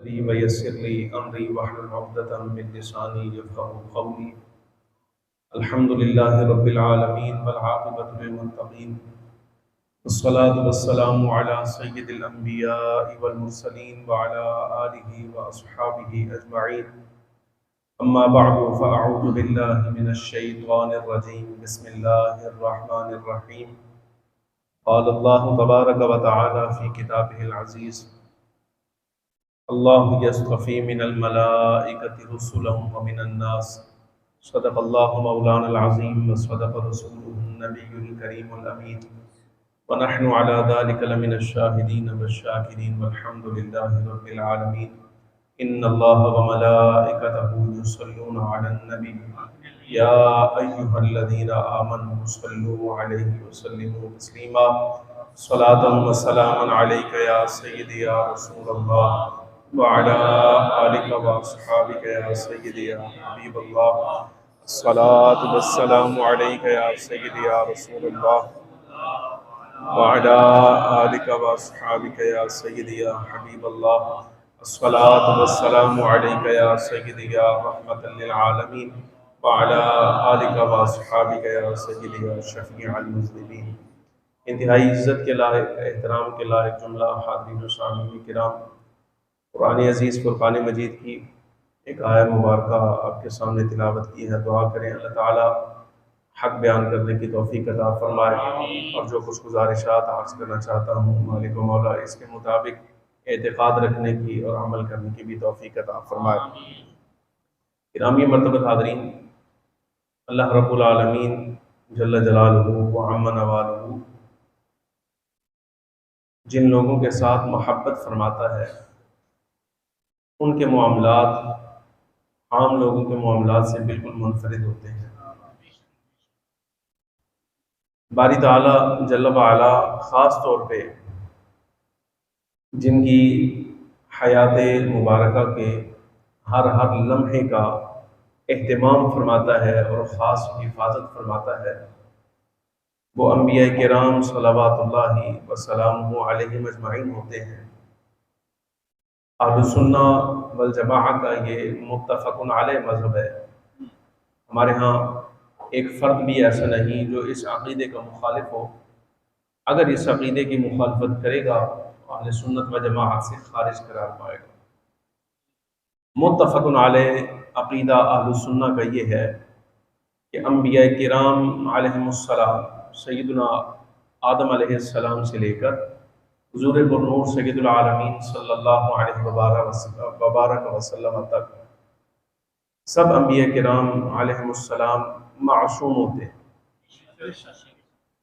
لي ويسر لي أمري واحلل عقدة من لساني يفقهوا قولي. الحمد لله رب العالمين والعاقبة للمتقين، والصلاة والسلام على سيد الأنبياء والمرسلين وعلى آله وأصحابه أجمعين. أما بعد فأعوذ بالله من الشيطان الرجيم. بسم الله الرحمن الرحيم. قال الله تبارك وتعالى في كتابه العزيز: اللہ یصطفی من الملائکۃ رسلا ومن الناس. صدق اللہ مولانا العظیم وصدق رسولہ النبی الکریم الامین، ونحن علی ذلک لمن الشاہدین والشاکرین والحمد للہ رب العالمین. ان اللہ وملائکتہ یصلون علی النبی یا ایہا الذین آمنوا صلوا علیہ وسلموا تسلیما. صلاۃ وسلاما علیک یا سیدی یا رسول اللہ وعلى آلك وأصحابك يا سيدي يا حبيب الله. الصلاة والسلام عليك يا سيدي يا رسول الله وعلى آلك وأصحابك يا سيدي يا حبيب الله. الصلاة والسلام عليك يا سيدي يا رحمة للعالمين وعلى آلك وأصحابك يا سيدي يا شفيع المذنبين. انتہائی عزت کے لائق، احترام کے لائق جملہ حاضرین و سامعین کرام، قرآن عزیز فرقان مجید کی ایک آیہ مبارکہ آپ کے سامنے تلاوت کی ہے. دعا کریں اللہ تعالیٰ حق بیان کرنے کی توفیق عطا فرمائے، اور جو کچھ گزارشات عرض کرنا چاہتا ہوں مالک و مولا اس کے مطابق اعتقاد رکھنے کی اور عمل کرنے کی بھی توفیق عطا فرمائے. گرامی مرتبہ حاضرین، اللہ رب العالمین جل جلالہ و عم نوالہ جن لوگوں کے ساتھ محبت فرماتا ہے ان کے معاملات عام لوگوں کے معاملات سے بالکل منفرد ہوتے ہیں. باری تعالیٰ جل وعلا خاص طور پہ جن کی حیات مبارکہ کے ہر لمحے کا اہتمام فرماتا ہے اور خاص حفاظت فرماتا ہے، وہ انبیاء کرام صلوات اللہ وسلامہ علیہم اجمعین ہوتے ہیں. اہل سنہ والجماعہ کا یہ متفق علیہ مذہب ہے. ہمارے ہاں ایک فرد بھی ایسا نہیں جو اس عقیدے کا مخالف ہو. اگر اس عقیدے کی مخالفت کرے گا اہل سنت و جماعت سے خارج قرار پائے گا. متفق علیہ عقیدہ اہل سنہ کا یہ ہے کہ انبیاء کرام علیہم السلام، سیدنا آدم علیہ السلام سے لے کر حضور برنور سید العالمین صلی اللہ علیہ وبارک وسلم تک سب انبیاء کرام علیہم السلام معصوم ہوتے ہیں.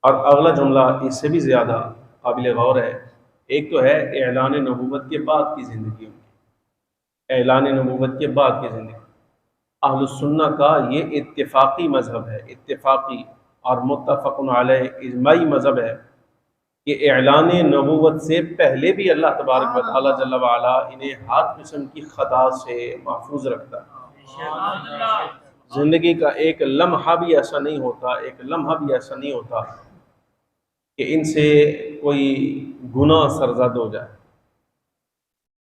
اور اگلا جملہ اس سے بھی زیادہ قابل غور ہے. ایک تو ہے اعلان نبوت کے بعد کی زندگی، اعلان نبوت کے بعد کی زندگی. اہل السنہ کا یہ اتفاقی مذہب ہے، اتفاقی اور متفق علیہ اجماعی مذہب ہے کہ اعلان نبوت سے پہلے بھی اللہ تبارک و تعالیٰ جل وعلا انہیں ہر قسم کی خطا سے محفوظ رکھتا ہے. زندگی کا ایک لمحہ بھی ایسا نہیں ہوتا کہ ان سے کوئی گناہ سرزد ہو جائے.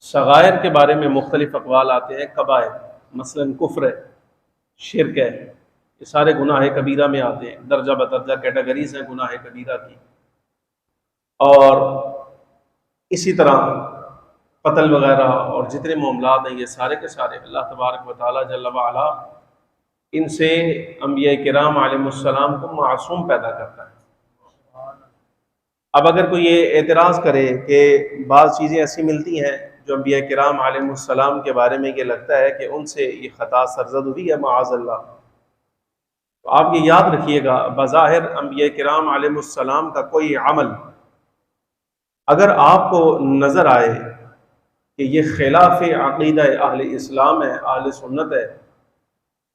صغائر کے بارے میں مختلف اقوال آتے ہیں. کبائر مثلا کفر ہے، شرک ہے، یہ سارے گناہ کبیرہ میں آتے ہیں. درجہ بدرجہ کیٹیگریز ہیں گناہ کبیرہ کی. اور اسی طرح قتل وغیرہ اور جتنے معاملات ہیں یہ سارے کے سارے اللہ تبارک و تعالیٰ جل وعلا ان سے انبیاء کرام علیہ السلام کو معصوم پیدا کرتا ہے. اب اگر کوئی یہ اعتراض کرے کہ بعض چیزیں ایسی ملتی ہیں جو انبیاء کرام علیہ السلام کے بارے میں یہ لگتا ہے کہ ان سے یہ خطا سرزد ہوئی ہے معاذ اللہ، تو آپ یہ یاد رکھیے گا بظاہر انبیاء کرام علیہ السلام کا کوئی عمل اگر آپ کو نظر آئے کہ یہ خلاف عقیدہ اہل اسلام ہے، اہل سنت ہے،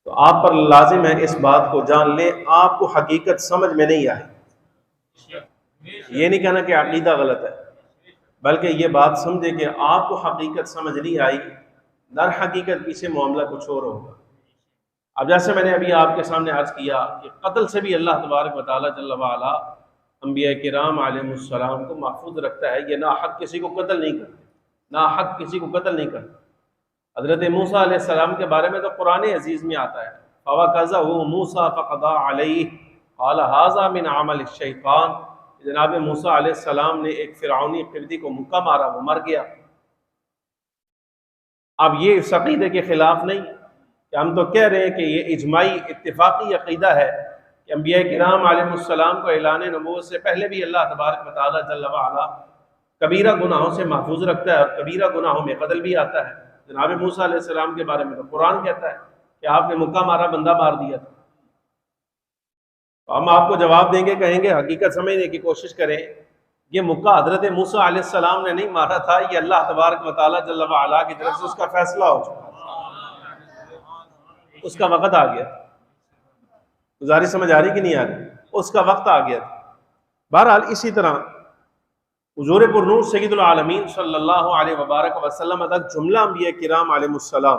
تو آپ پر لازم ہے اس بات کو جان لیں آپ کو حقیقت سمجھ میں نہیں آئی. یہ نہیں کہنا کہ عقیدہ غلط ہے، بلکہ یہ بات سمجھے کہ آپ کو حقیقت سمجھ نہیں آئی، در حقیقت پیچھے معاملہ کچھ اور ہوگا. اب جیسے میں نے ابھی آپ کے سامنے عرض کیا کہ قتل سے بھی اللہ تبارک و تعالیٰ جل وعلا انبیاء کرام علیہ السلام کو محفوظ رکھتا ہے. یہ ناحق کسی کو قتل نہیں کرتے، ناحق کسی کو قتل نہیں کرتے. حضرت موسیٰ علیہ السلام کے بارے میں تو قرآن عزیز میں آتا ہے فَوَكَزَهُ مُوسَىٰ فَقَضَىٰ عَلَيْهِ قَالَ هَٰذَا مِنْ عَمَلِ الشَّيْطَانِ جناب موسیٰ علیہ السلام نے ایک فرعونی قبطی کو مکہ مارا، وہ مر گیا۔ اب یہ اس عقیدے کے خلاف نہیں کہ ہم تو کہہ رہے ہیں کہ یہ اجماعی اتفاقی عقیدہ ہے کہ انبیاء کرام علیہ السلام کو اعلان نبوت سے پہلے بھی اللہ تبارک و تعالیٰ جل وعلا کبیرہ گناہوں سے محفوظ رکھتا ہے، اور کبیرہ گناہوں میں قتل بھی آتا ہے۔ جناب موسیٰ علیہ السلام کے بارے میں تو قرآن کہتا ہے کہ آپ نے مکہ مارا، بندہ مار دیا تھا۔ تو ہم آپ کو جواب دیں گے، کہیں گے حقیقت سمجھنے کی کوشش کریں، یہ مکہ حضرت موسیٰ علیہ السلام نے نہیں مارا تھا، یہ اللہ تبارک و تعالیٰ جل وعلا کی طرف سے اس کا فیصلہ ہو چکا تھا، اس کا وقت آ گیا۔ گزارش سمجھ آ رہی کہ نہیں آ رہی؟ اس کا وقت آ گیا تھا۔ بہرحال اسی طرح حضور پرنور سید العالمین صلی اللہ علیہ وبارک وسلم تک جملہ انبیاء کرام علیہ السلام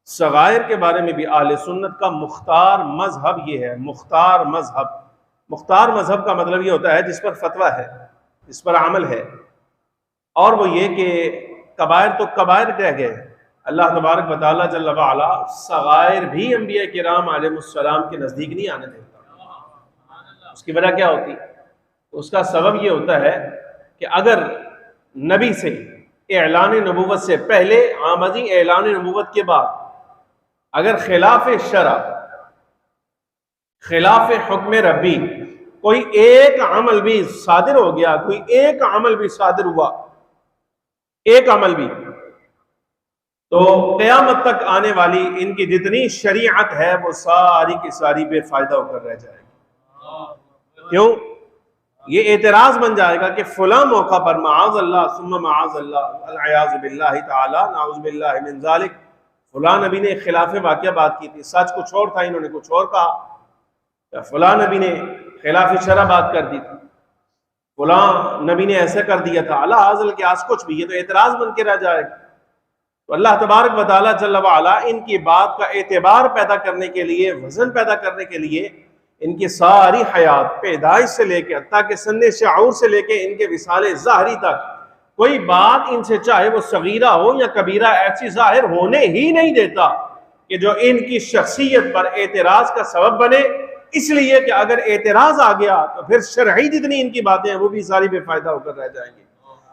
صغائر کے بارے میں بھی اہل سنت کا مختار مذہب یہ ہے، مختار مذہب۔ مختار مذہب کا مطلب یہ ہوتا ہے جس پر فتویٰ ہے، جس پر عمل ہے، اور وہ یہ کہ کبائر تو کبائر رہ گئے، اللہ تبارک و تعالیٰ جل وعلا صغائر بھی انبیاء کرام علیہ السلام کے نزدیک نہیں آنے دیتا۔ اس کی وجہ کیا ہوتی؟ اس کا سبب یہ ہوتا ہے کہ اگر نبی سے اعلان نبوت سے پہلے آمدی اعلان نبوت کے بعد اگر خلاف شرع، خلاف حکم ربی کوئی ایک عمل بھی صادر ہو گیا، کوئی ایک عمل بھی صادر ہوا، ایک عمل بھی، تو قیامت تک آنے والی ان کی جتنی شریعت ہے وہ ساری کی ساری بے فائدہ ہو کر رہ جائے گی۔ کیوں؟ یہ اعتراض بن جائے گا کہ فلاں موقع پر معاذ اللہ ثم معاذ اللہ العیاذ باللہ تعالی نعوذ باللہ من ذالک فلاں نبی نے خلاف واقعہ بات کی تھی، سچ کچھ اور تھا، انہوں نے کچھ اور کہا، یا فلاں نبی نے خلاف شرع بات کر دی تھی، فلاں نبی نے ایسے کر دیا تھا، اللہ عزل کے آس کچھ بھی، یہ تو اعتراض بن کے رہ جائے گا۔ تو اللہ تبارک و تعالیٰ جل وعلا ان کی بات کا اعتبار پیدا کرنے کے لیے، وزن پیدا کرنے کے لیے ان کی ساری حیات پیدائش سے لے کے حتیٰ کہ سن شعور سے لے کے ان کے وصال ظاہری تک کوئی بات ان سے چاہے وہ صغیرہ ہو یا کبیرہ ایسی ظاہر ہونے ہی نہیں دیتا کہ جو ان کی شخصیت پر اعتراض کا سبب بنے، اس لیے کہ اگر اعتراض آ گیا تو پھر شرعی جتنی ان کی باتیں ہیں وہ بھی ساری بے فائدہ ہو کر رہ جائیں گی۔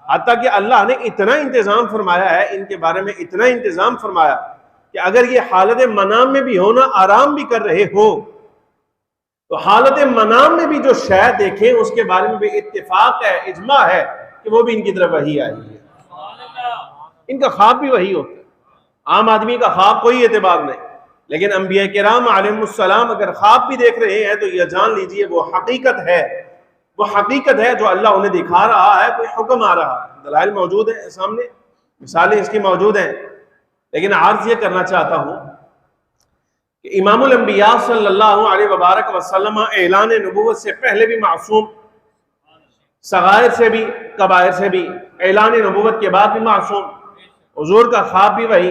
حتیٰ کہ اللہ نے اتنا انتظام فرمایا ہے ان کے بارے میں، اتنا انتظام فرمایا کہ اگر یہ حالت منام میں بھی ہونا آرام بھی کر رہے ہو تو حالت منام میں بھی جو شے دیکھیں اس کے بارے میں بھی اتفاق ہے، اجماع ہے کہ وہ بھی ان کی طرف وحی آئی ہے۔ ان کا خواب بھی وحی ہوتا ہے، عام آدمی کا خواب کوئی اعتبار نہیں، لیکن انبیاء کرام علیہ السلام اگر خواب بھی دیکھ رہے ہیں تو یہ جان لیجئے وہ حقیقت ہے، وہ حقیقت ہے جو اللہ انہیں دکھا رہا ہے، کوئی حکم آ رہا ہے۔ دلائل موجود ہیں سامنے، مثالیں اس کی موجود ہیں، لیکن عرض یہ کرنا چاہتا ہوں کہ امام الانبیاء صلی اللہ علیہ وبارک وسلم اعلان نبوت سے پہلے بھی معصوم، صغائر سے بھی کبائر سے بھی، اعلان نبوت کے بعد بھی معصوم، حضور کا خواب بھی وہی،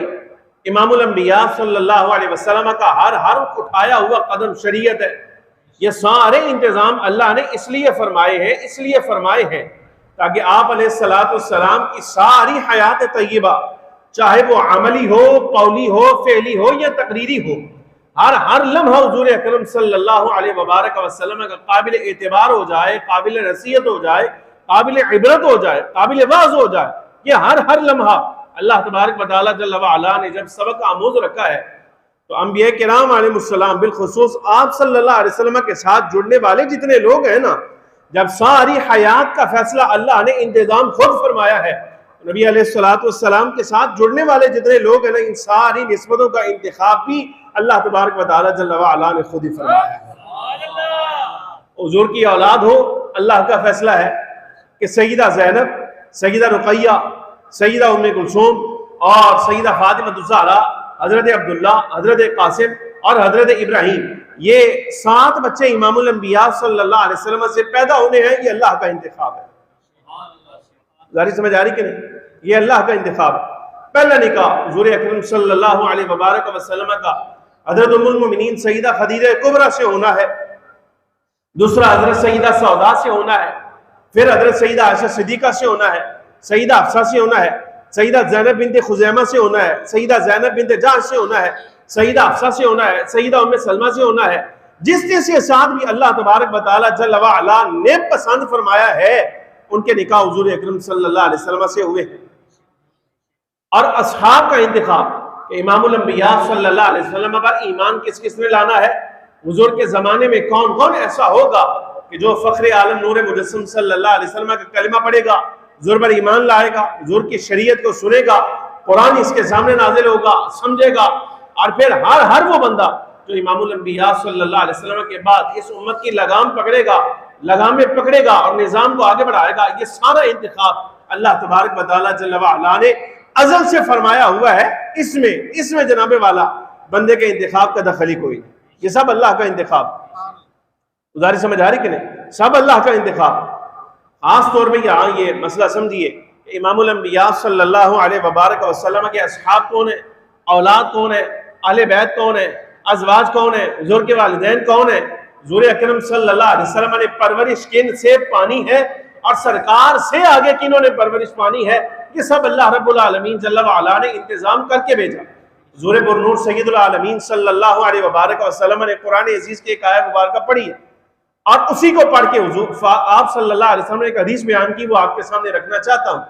امام الانبیاء صلی اللہ علیہ وسلم کا ہر حرف اٹھایا ہوا قدم شریعت ہے۔ یہ سارے انتظام اللہ نے اس لیے فرمائے ہیں تاکہ آپ علیہ السلام کی ساری حیات طیبہ، چاہے وہ عملی ہو، قولی ہو، فعلی ہو یا تقریری ہو، ہر لمحہ حضور اکرم صلی اللہ علیہ وبارک وسلم کا قابل اعتبار ہو جائے، قابل نصیحت ہو جائے، قابل عبرت ہو جائے، قابل واعظ ہو جائے۔ یہ ہر لمحہ اللہ تبارک و تعالیٰ جل وعلا نے جب سبق آموز رکھا ہے تو انبیاء کرام علیہ السلام بالخصوص آپ صلی اللہ علیہ وسلم کے ساتھ جڑنے والے جتنے لوگ ہیں نا، جب ساری حیات کا فیصلہ اللہ نے انتظام خود فرمایا ہے، نبی علیہ السلام کے ساتھ جڑنے والے جتنے لوگ ہیں نا، ان ساری نسبتوں کا انتخاب بھی اللہ تبارک و تعالیٰ جل وعلا نے خود ہی فرمایا ہے۔ حضور کی اولاد ہو، اللہ کا فیصلہ ہے کہ سیدہ زینب، سیدہ رقیہ، سیدہ ام کلثوم اور سیدہ فاطمہ الزہرا، حضرت عبداللہ، حضرت قاسم اور حضرت ابراہیم، یہ 7 بچے امام الانبیاء صلی اللہ علیہ وسلم سے پیدا ہونے ہیں، یہ اللہ کا انتخاب ہے۔ ظاہر سمجھ آ رہی کہ نہیں؟ یہ اللہ کا انتخاب ہے۔ پہلا نکاح حضور اکرم صلی اللہ علیہ وبارک وسلم کا حضرت ام المؤمنین سیدہ خدیجہ کبریٰ سے ہونا ہے، دوسرا حضرت سیدہ سودا سے ہونا ہے، پھر حضرت سیدہ عائشہ صدیقہ سے ہونا ہے، سیدہ حفصہ سے ہونا ہے، سیدہ زینب بنت خزیمہ سے ہونا ہے، سیدہ زینب بنت جحش سے ہونا ہے، سیدہ حفصہ سے ہونا ہے، سیدہ ام سلمہ سے ہونا ہے. جس جس کے ساتھ بھی اللہ تبارک و تعالیٰ جل وعلا نے پسند فرمایا ہے ان کے نکاح حضور اکرم صلی اللہ علیہ وسلم سے ہوئے ہیں. اور اصحاب کا انتخاب کہ امام الانبیاء صلی اللہ علیہ وسلم پر ایمان کس کس نے لانا ہے، حضور کے زمانے میں کون کون ایسا ہوگا کہ جو فخر عالم نور مجسم صلی اللہ علیہ وسلم کا کلمہ پڑھے گا، حضور پر ایمان لائے گا، حضور کی شریعت کو سنے گا، قرآن اس کے سامنے نازل ہوگا، سمجھے گا. اور پھر ہر وہ بندہ جو امام الانبیاء صلی اللہ علیہ وسلم کے بعد اس امت کی لگام پکڑے گا، لگام میں پکڑے گا اور نظام کو آگے بڑھائے گا. یہ سارا انتخاب اللہ تبارک و تعالیٰ جل وعلا نے ازل سے فرمایا ہوا ہے. اس میں جناب والا بندے کے انتخاب کا دخل ہی کوئی نہیں. یہ سب اللہ کا انتخاب. گزارش سمجھ آ رہی کہ نہیں؟ سب اللہ کا انتخاب. خاص طور پہ یہاں یہ مسئلہ سمجھیے کہ امام الانبیاء صلی اللہ علیہ وبارک وسلم کے اصحاب کون ہیں، اولاد کون ہیں، اہل بیت کون ہیں، ازواج کون ہیں، حضور کے والدین کون ہیں. حضور اکرم صلی اللہ علیہ وسلم نے پرورش کن سے پانی ہے اور سرکار سے آگے کنہوں نے پرورش پانی ہے، یہ سب اللہ رب العالمین جل وعلا نے انتظام کر کے بھیجا. حضور پرنور سید العالمین صلی اللہ علیہ وبارک وسلم نے قرآن عزیز کی ایک آیت مبارکہ پڑھی ہے اور اسی کو پڑھ کے حضور آپ صلی اللہ علیہ وسلم نے ایک حدیث بیان کی، وہ آپ کے سامنے رکھنا چاہتا ہوں.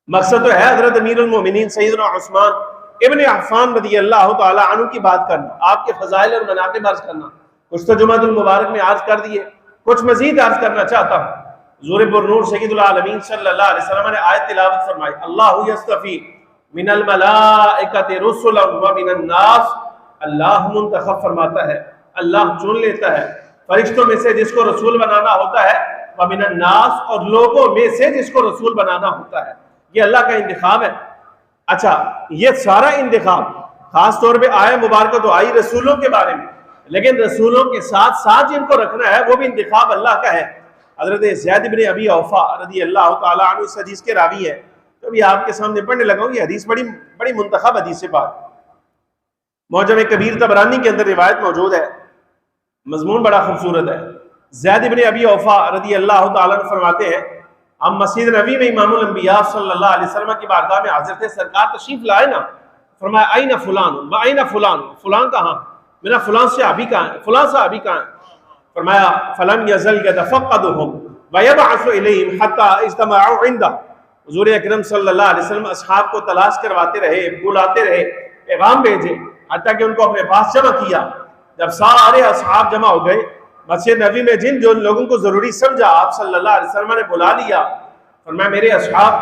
مقصد تو ہے حضرت امیر المومنین سیدنا عثمان ابن عفان رضی اللہ تعالی عنہ کی بات کرنا، آپ کے فضائل اور مناقب عرض کرنا. کچھ تو جمعۃ المبارک میں عرض کر دیے، کچھ مزید عرض کرنا چاہتا ہوں. حضور پرنور سید العالمین صلی اللہ علیہ وسلم نے آیت تلاوت فرمائی، اللہ یصطفی من الملائکۃ رسلا ومن الناس. اللہ منتخب فرماتا ہے، اللہ چن لیتا ہے فرشتوں میں سے جس کو رسول بنانا ہوتا ہے، ومن الناس اور لوگوں میں سے جس کو رسول بنانا ہوتا ہے. یہ اللہ کا انتخاب ہے. اچھا، یہ سارا انتخاب خاص طور پہ آئے مبارکہ تو آئی رسولوں کے بارے میں، لیکن رسولوں کے ساتھ ساتھ جن کو رکھنا ہے وہ بھی انتخاب اللہ کا ہے. حضرت زید بن ابی اوفا رضی اللہ تعالیٰ عنہ اس حدیث کے راوی ہے. تو ابھی آپ کے سامنے پڑھنے لگا ہوں. یہ حدیث بڑی منتخب حدیث سے بات. معجم کبیر طبرانی کے اندر روایت موجود ہے، مضمون بڑا خوبصورت ہے. زید بن ابی اوفا رضی اللہ تعالیٰ عنہ فرماتے ہیں ہم مسجد نبی میں امام الانبیاء صلی اللہ علیہ وسلم کی بارگاہ میں حاضر تھے. سرکار تشریف لائے نا، فرمایا این فلان و این فلان، فلان کہاں؟ میرا فلان صحابی کہاں ہے، فلان صحابی کہاں ہے؟ فرمایا فلم یزل یتفقدهم ویبعث الیہم حتی اجتمعوا عنده. حضور اکرم صلی اللہ علیہ وسلم اصحاب کو تلاش کرواتے رہے، بلاتے رہے، پیغام بھیجے حتیٰ کہ ان کو اپنے پاس جمع کیا. جب سارے اصحاب جمع ہو گئے مسجد نبی میں، جو لوگوں کو ضروری سمجھا آپ صلی اللہ علیہ وسلم نے بلا لیا. فرمایا میرے اصحاب،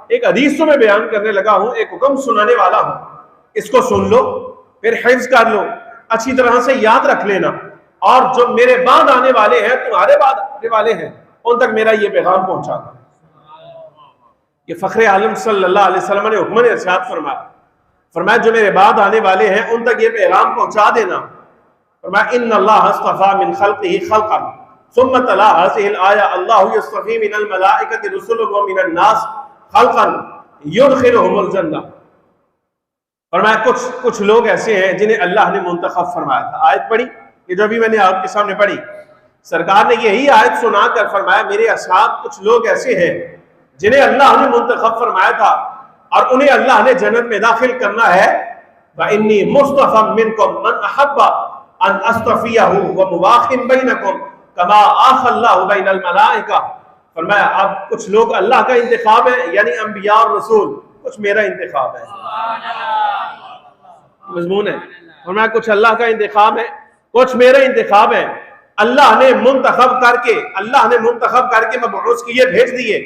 ایک حدیث تو میں بیان کرنے لگا ہوں، ایک حکم سنانے والا ہوں، اس کو سن لو، پھر حفظ کر لو، اچھی طرح سے یاد رکھ لینا، اور جو میرے بعد آنے والے ہیں، تمہارے بعد آنے والے ہیں، ان تک میرا یہ پیغام پہنچانا. یہ فخر عالم صلی اللہ علیہ وسلم نے حکم ارشاد فرمایا جو میرے بعد آنے والے ہیں ان تک یہ پیغام پہنچا دینا. فرمایا ان اللہ اصطفى من خلقه خلقا ثم تلا هذه الآية اللہ يصطفى من الملائکۃ رسلا ومن الناس خلقا يدخلهم الجنہ. فرمایا کچھ لوگ ایسے ہیں جنہیں اللہ نے منتخب فرمایا تھا. آیت پڑھی یہ جو ابھی میں نے آپ کے سامنے پڑھی، سرکار نے یہی آیت سنا کر فرمایا میرے اصحاب کچھ لوگ ایسے ہیں جنہیں اللہ نے منتخب فرمایا تھا اور انہیں اللہ نے جنت میں داخل کرنا ہے. وَإِنِّي مُصْطَفًى مِّنْكُمْ مَنْ أَحَبَّ أَنْ أَصْطَفِيَهُ وَمُبَاخٍ بَيْنَكُمْ كَمَا آخَى اللَّهُ بَيْنَ الْمَلَائِكَةِ. فرمایا اب کچھ لوگ اللہ کا انتخاب ہے، یعنی انبیاء اور رسول، کچھ میرا انتخاب ہے. مضمون ہے. فرمایا کچھ اللہ کا انتخاب ہے، کچھ میرا انتخاب ہے. اللہ نے منتخب کر کے مبعوث کیے، بھیج دیے،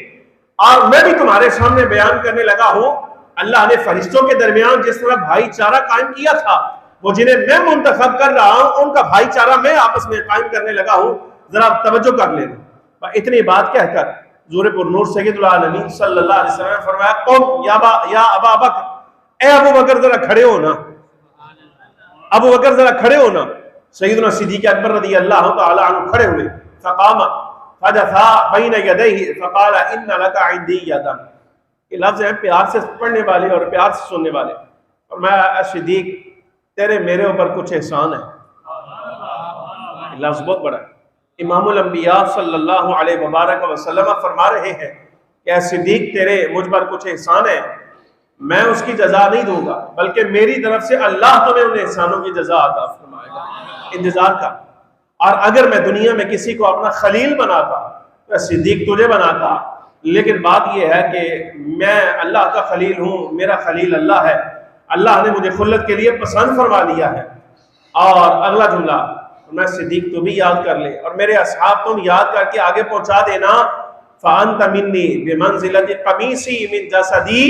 اور میں بھی تمہارے سامنے بیان کرنے لگا ہوں. اللہ نے فرشتوں کے درمیان جس طرح بھائی چارہ قائم کیا تھا، وہ جنہیں میں منتخب کر رہا ہوں ان کا بھائی چارہ میں آپس میں قائم کرنے لگا ہوں. ذرا توجہ کر لینا. اتنی بات کہہ کر حضور پرنور سید العالمین صلی اللہ علیہ وسلم نے فرمایا قم یا ابا بکر، اے ابو بکر ذرا کھڑے ہونا، ابو بکر ذرا کھڑے ہونا. سیدنا صدیق اکبر رضی اللہ تعالی عنہ کھڑے ہوئے. فقام فجثا بین یدیہ فقال ان لک عندی یدا. یہ لفظ ہیں پیار سے پڑھنے والے اور پیار سے سننے والے. اور میں اے صدیق تیرے میرے اوپر کچھ احسان ہے. لفظ بہت بڑا ہے. امام الانبیاء صلی اللہ علیہ وبارک وسلم فرما رہے ہیں کہ اے صدیق تیرے مجھ پر کچھ احسان ہے، میں اس کی جزا نہیں دوں گا، بلکہ میری طرف سے اللہ تمہیں ان احسانوں کی جزا عطا فرمائے گا، انتظار کا۔ اور اگر میں دنیا میں کسی کو اپنا خلیل بناتا تو صدیق تجھے بناتا، لیکن بات یہ ہے کہ میں اللہ کا خلیل ہوں، میرا خلیل اللہ ہے، اللہ نے مجھے خلت کے لیے پسند فرما لیا ہے۔ اور اگلا جملہ میں صدیق تو بھی یاد کر لے، اور میرے اصحاب تم یاد کر کے آگے پہنچا دینا، فَأَنْتَ مِنِّي بِمَنْزِلَةِ قَمِيصِي مِنْ جَسَدِي،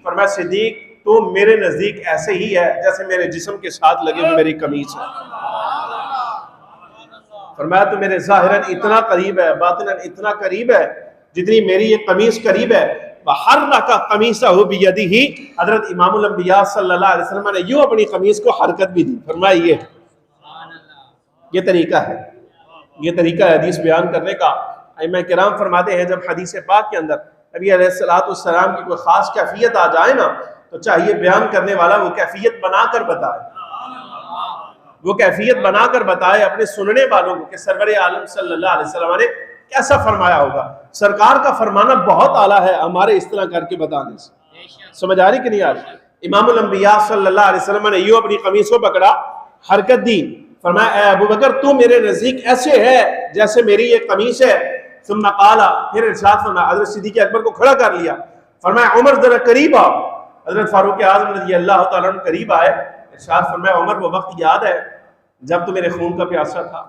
فرمایا صدیق تو میرے نزدیک ایسے ہی ہے جیسے میرے جسم کے ساتھ لگے ہوئے میری قمیص ہے۔ فرمایا تو میرے ظاہراً اتنا قریب ہے، باطناً اتنا قریب ہے جتنی میری یہ قمیص قریب ہے۔ وَحَرَّكَ قَمِيصَهُ بِيَدِهِ، حضرت امام الانبیاء صلی اللہ علیہ وسلم نے یوں اپنی قمیص کو حرکت بھی دی۔ فرمایا یہ طریقہ ہے، یہ طریقہ ہے حدیث بیان کرنے کا۔ ائمہ کرام فرماتے ہیں جب حدیث پاک کے اندر نبی علیہ السلام کی کوئی خاص کیفیت آ جائے نا تو چاہیے بیان کرنے والا وہ کیفیت بنا کر بتائے، وہ کیفیت بنا کر بتائے اپنے سننے والوں کو کہ سرور عالم صلی اللہ علیہ وسلم نے کیسا فرمایا ہوگا۔ سرکار کا فرمانا بہت اعلیٰ ہے ہمارے اس طرح کر کے بتانے سے۔ سمجھ آ رہی کہ نہیں آ رہی؟ امام الانبیاء صلی اللہ علیہ وسلم نے یوں اپنی قمیص کو پکڑا، حرکت دی، فرمایا اے ابو بکر تو میرے نزدیک ایسے ہے جیسے میری یہ قمیص ہے۔ ثم قال، پھر ارشاد فرمایا، حضرت صدیق اکبر کو کھڑا کر لیا، فرمایا عمر ذرا قریب آؤ۔ حضرت فاروق اعظم رضی اللہ تعالیٰ عنہ قریب آئے، ارشاد فرمایا عمر وہ وقت یاد ہے جب تو میرے خون کا پیاسا تھا،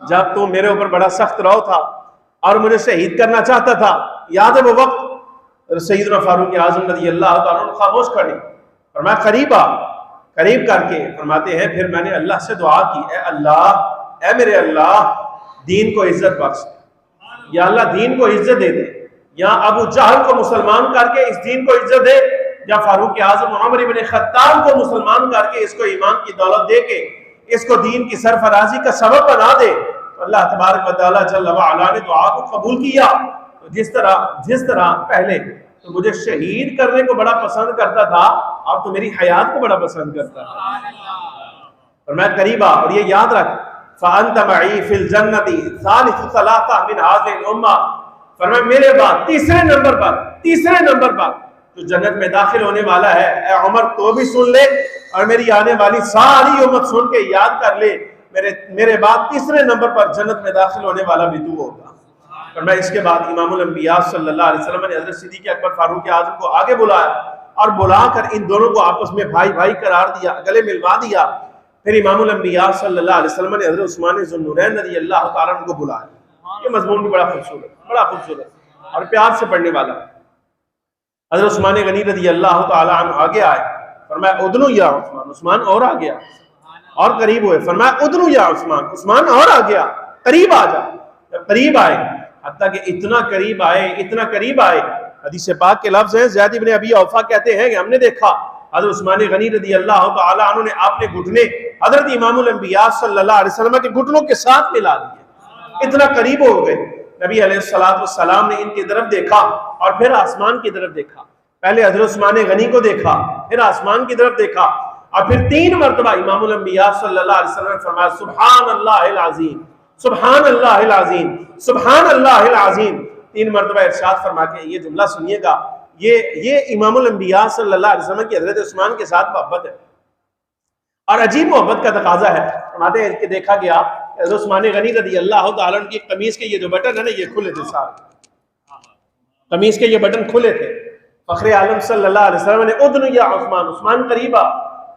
جب تو میرے اوپر بڑا سخت رو تھا اور مجھے شہید کرنا چاہتا تھا، یاد ہے وہ وقت؟ سیدنا فاروق اعظم رضی اللہ تعالیٰ عنہ خاموش کھڑے، فرمایا قریب آ، قریب کر کے فرماتے ہیں پھر میں نے اللہ سے دعا کی، اے اللہ، اے میرے اللہ دین کو عزت بخش، یا اللہ دین کو عزت دے دے، یا ابو جہل کو مسلمان کر کے اس دین کو عزت دے، یا فاروق اعظم عمر بن خطاب کو مسلمان کر کے اس کو ایمان کی دولت دے کے اس کو دین کی سرفرازی کا سبب بنا دے۔ تو اللہ تبارک و تعالیٰ جل وعلا نے دعا کو قبول کیا۔ تو جس طرح پہلے تو مجھے شہید کرنے کو بڑا پسند کرتا تھا، اب تو میری حیات کو بڑا پسند کرتا ہے۔ اور میں قریب آ، اور یہ یاد رکھ فَأَنْتَ مَعِي فِي الْجَنَّةِ ثَالِثُ ثَلَاثَةٍ مِنْ هَذِهِ الْأُمَّةِ، فرمایا میرے بعد تیسرے نمبر پر جو جنت میں داخل ہونے والا ہے، اے عمر تو بھی سن لے اور میری آنے والی ساری امت سن کے یاد کر لے، میرے بعد تیسرے نمبر پر جنت میں داخل ہونے والا بھی تو ہوگا۔ اور میں اس کے بعد امام الانبیاء صلی اللہ علیہ وسلم نے حضرت صدیق اکبر فاروق اعظم کو آگے بلایا اور بلا کر ان دونوں کو آپس میں بھائی بھائی قرار دیا، گلے ملوا دیا۔ پھر امام الانبیاء صلی اللہ علیہ وسلم نے حضرت عثمان ذو النورین رضی اللہ تعالیٰ عنہ کو بلایا۔ یہ مضمون بھی بڑا خوبصورت اور پیار سے پڑھنے والا۔ حضرت عثمان غنی رضی اللہ تعالیٰ عنہ آگے آئے، فرمایا ادنو یا عثمان، عثمان اور آ گیا، اور قریب ہوئے، فرمایا ادنو یا عثمان، عثمان اور آ گیا، قریب آ جا۔ جب قریب آئے، حتیٰ کہ اتنا قریب آئے، حدیث پاک کے لفظ ہیں، زید ابن ابی اوفا کہتے ہیں کہ ہم نے دیکھا حضرت عثمان غنی رضی اللہ تعالیٰ عنہ نے اپنے گھٹنے حضرت امام الانبیاء صلی اللہ علیہ وسلم کے گھٹنوں کے ساتھ ملا دیے، اتنا قریب ہو گئے۔ نبی علیہ السلام نے ان کی طرف دیکھا اور پھر آسمان کی طرف دیکھا، پہلے حضرت عثمان غنی کو دیکھا، پھر آسمان کی طرف دیکھا، اور پھر 3 مرتبہ امام الانبیاء صلی اللہ علیہ وسلم نے فرمایا سبحان اللہ العظیم، سبحان اللہ العظیم، سبحان اللہ العظیم، 3 مرتبہ ارشاد فرما کے یہ جملہ سنیے گا، یہ امام الانبیاء صلی اللہ علیہ وسلم کی حضرت عثمان کے ساتھ محبت ہے اور عجیب محبت کا تقاضا ہے۔ فرماتے ہیں کہ دیکھا گیا حضرت عثمان غنی رضی اللہ تعالیٰ عنہ کی قمیص کے یہ جو بٹن ہے نا، یہ کھلے تھے، سارے قمیص کے یہ بٹن کھلے تھے۔ فخر عالم صلی اللہ علیہ وسلم نے ادن یا عثمان، عثمان قریب آ،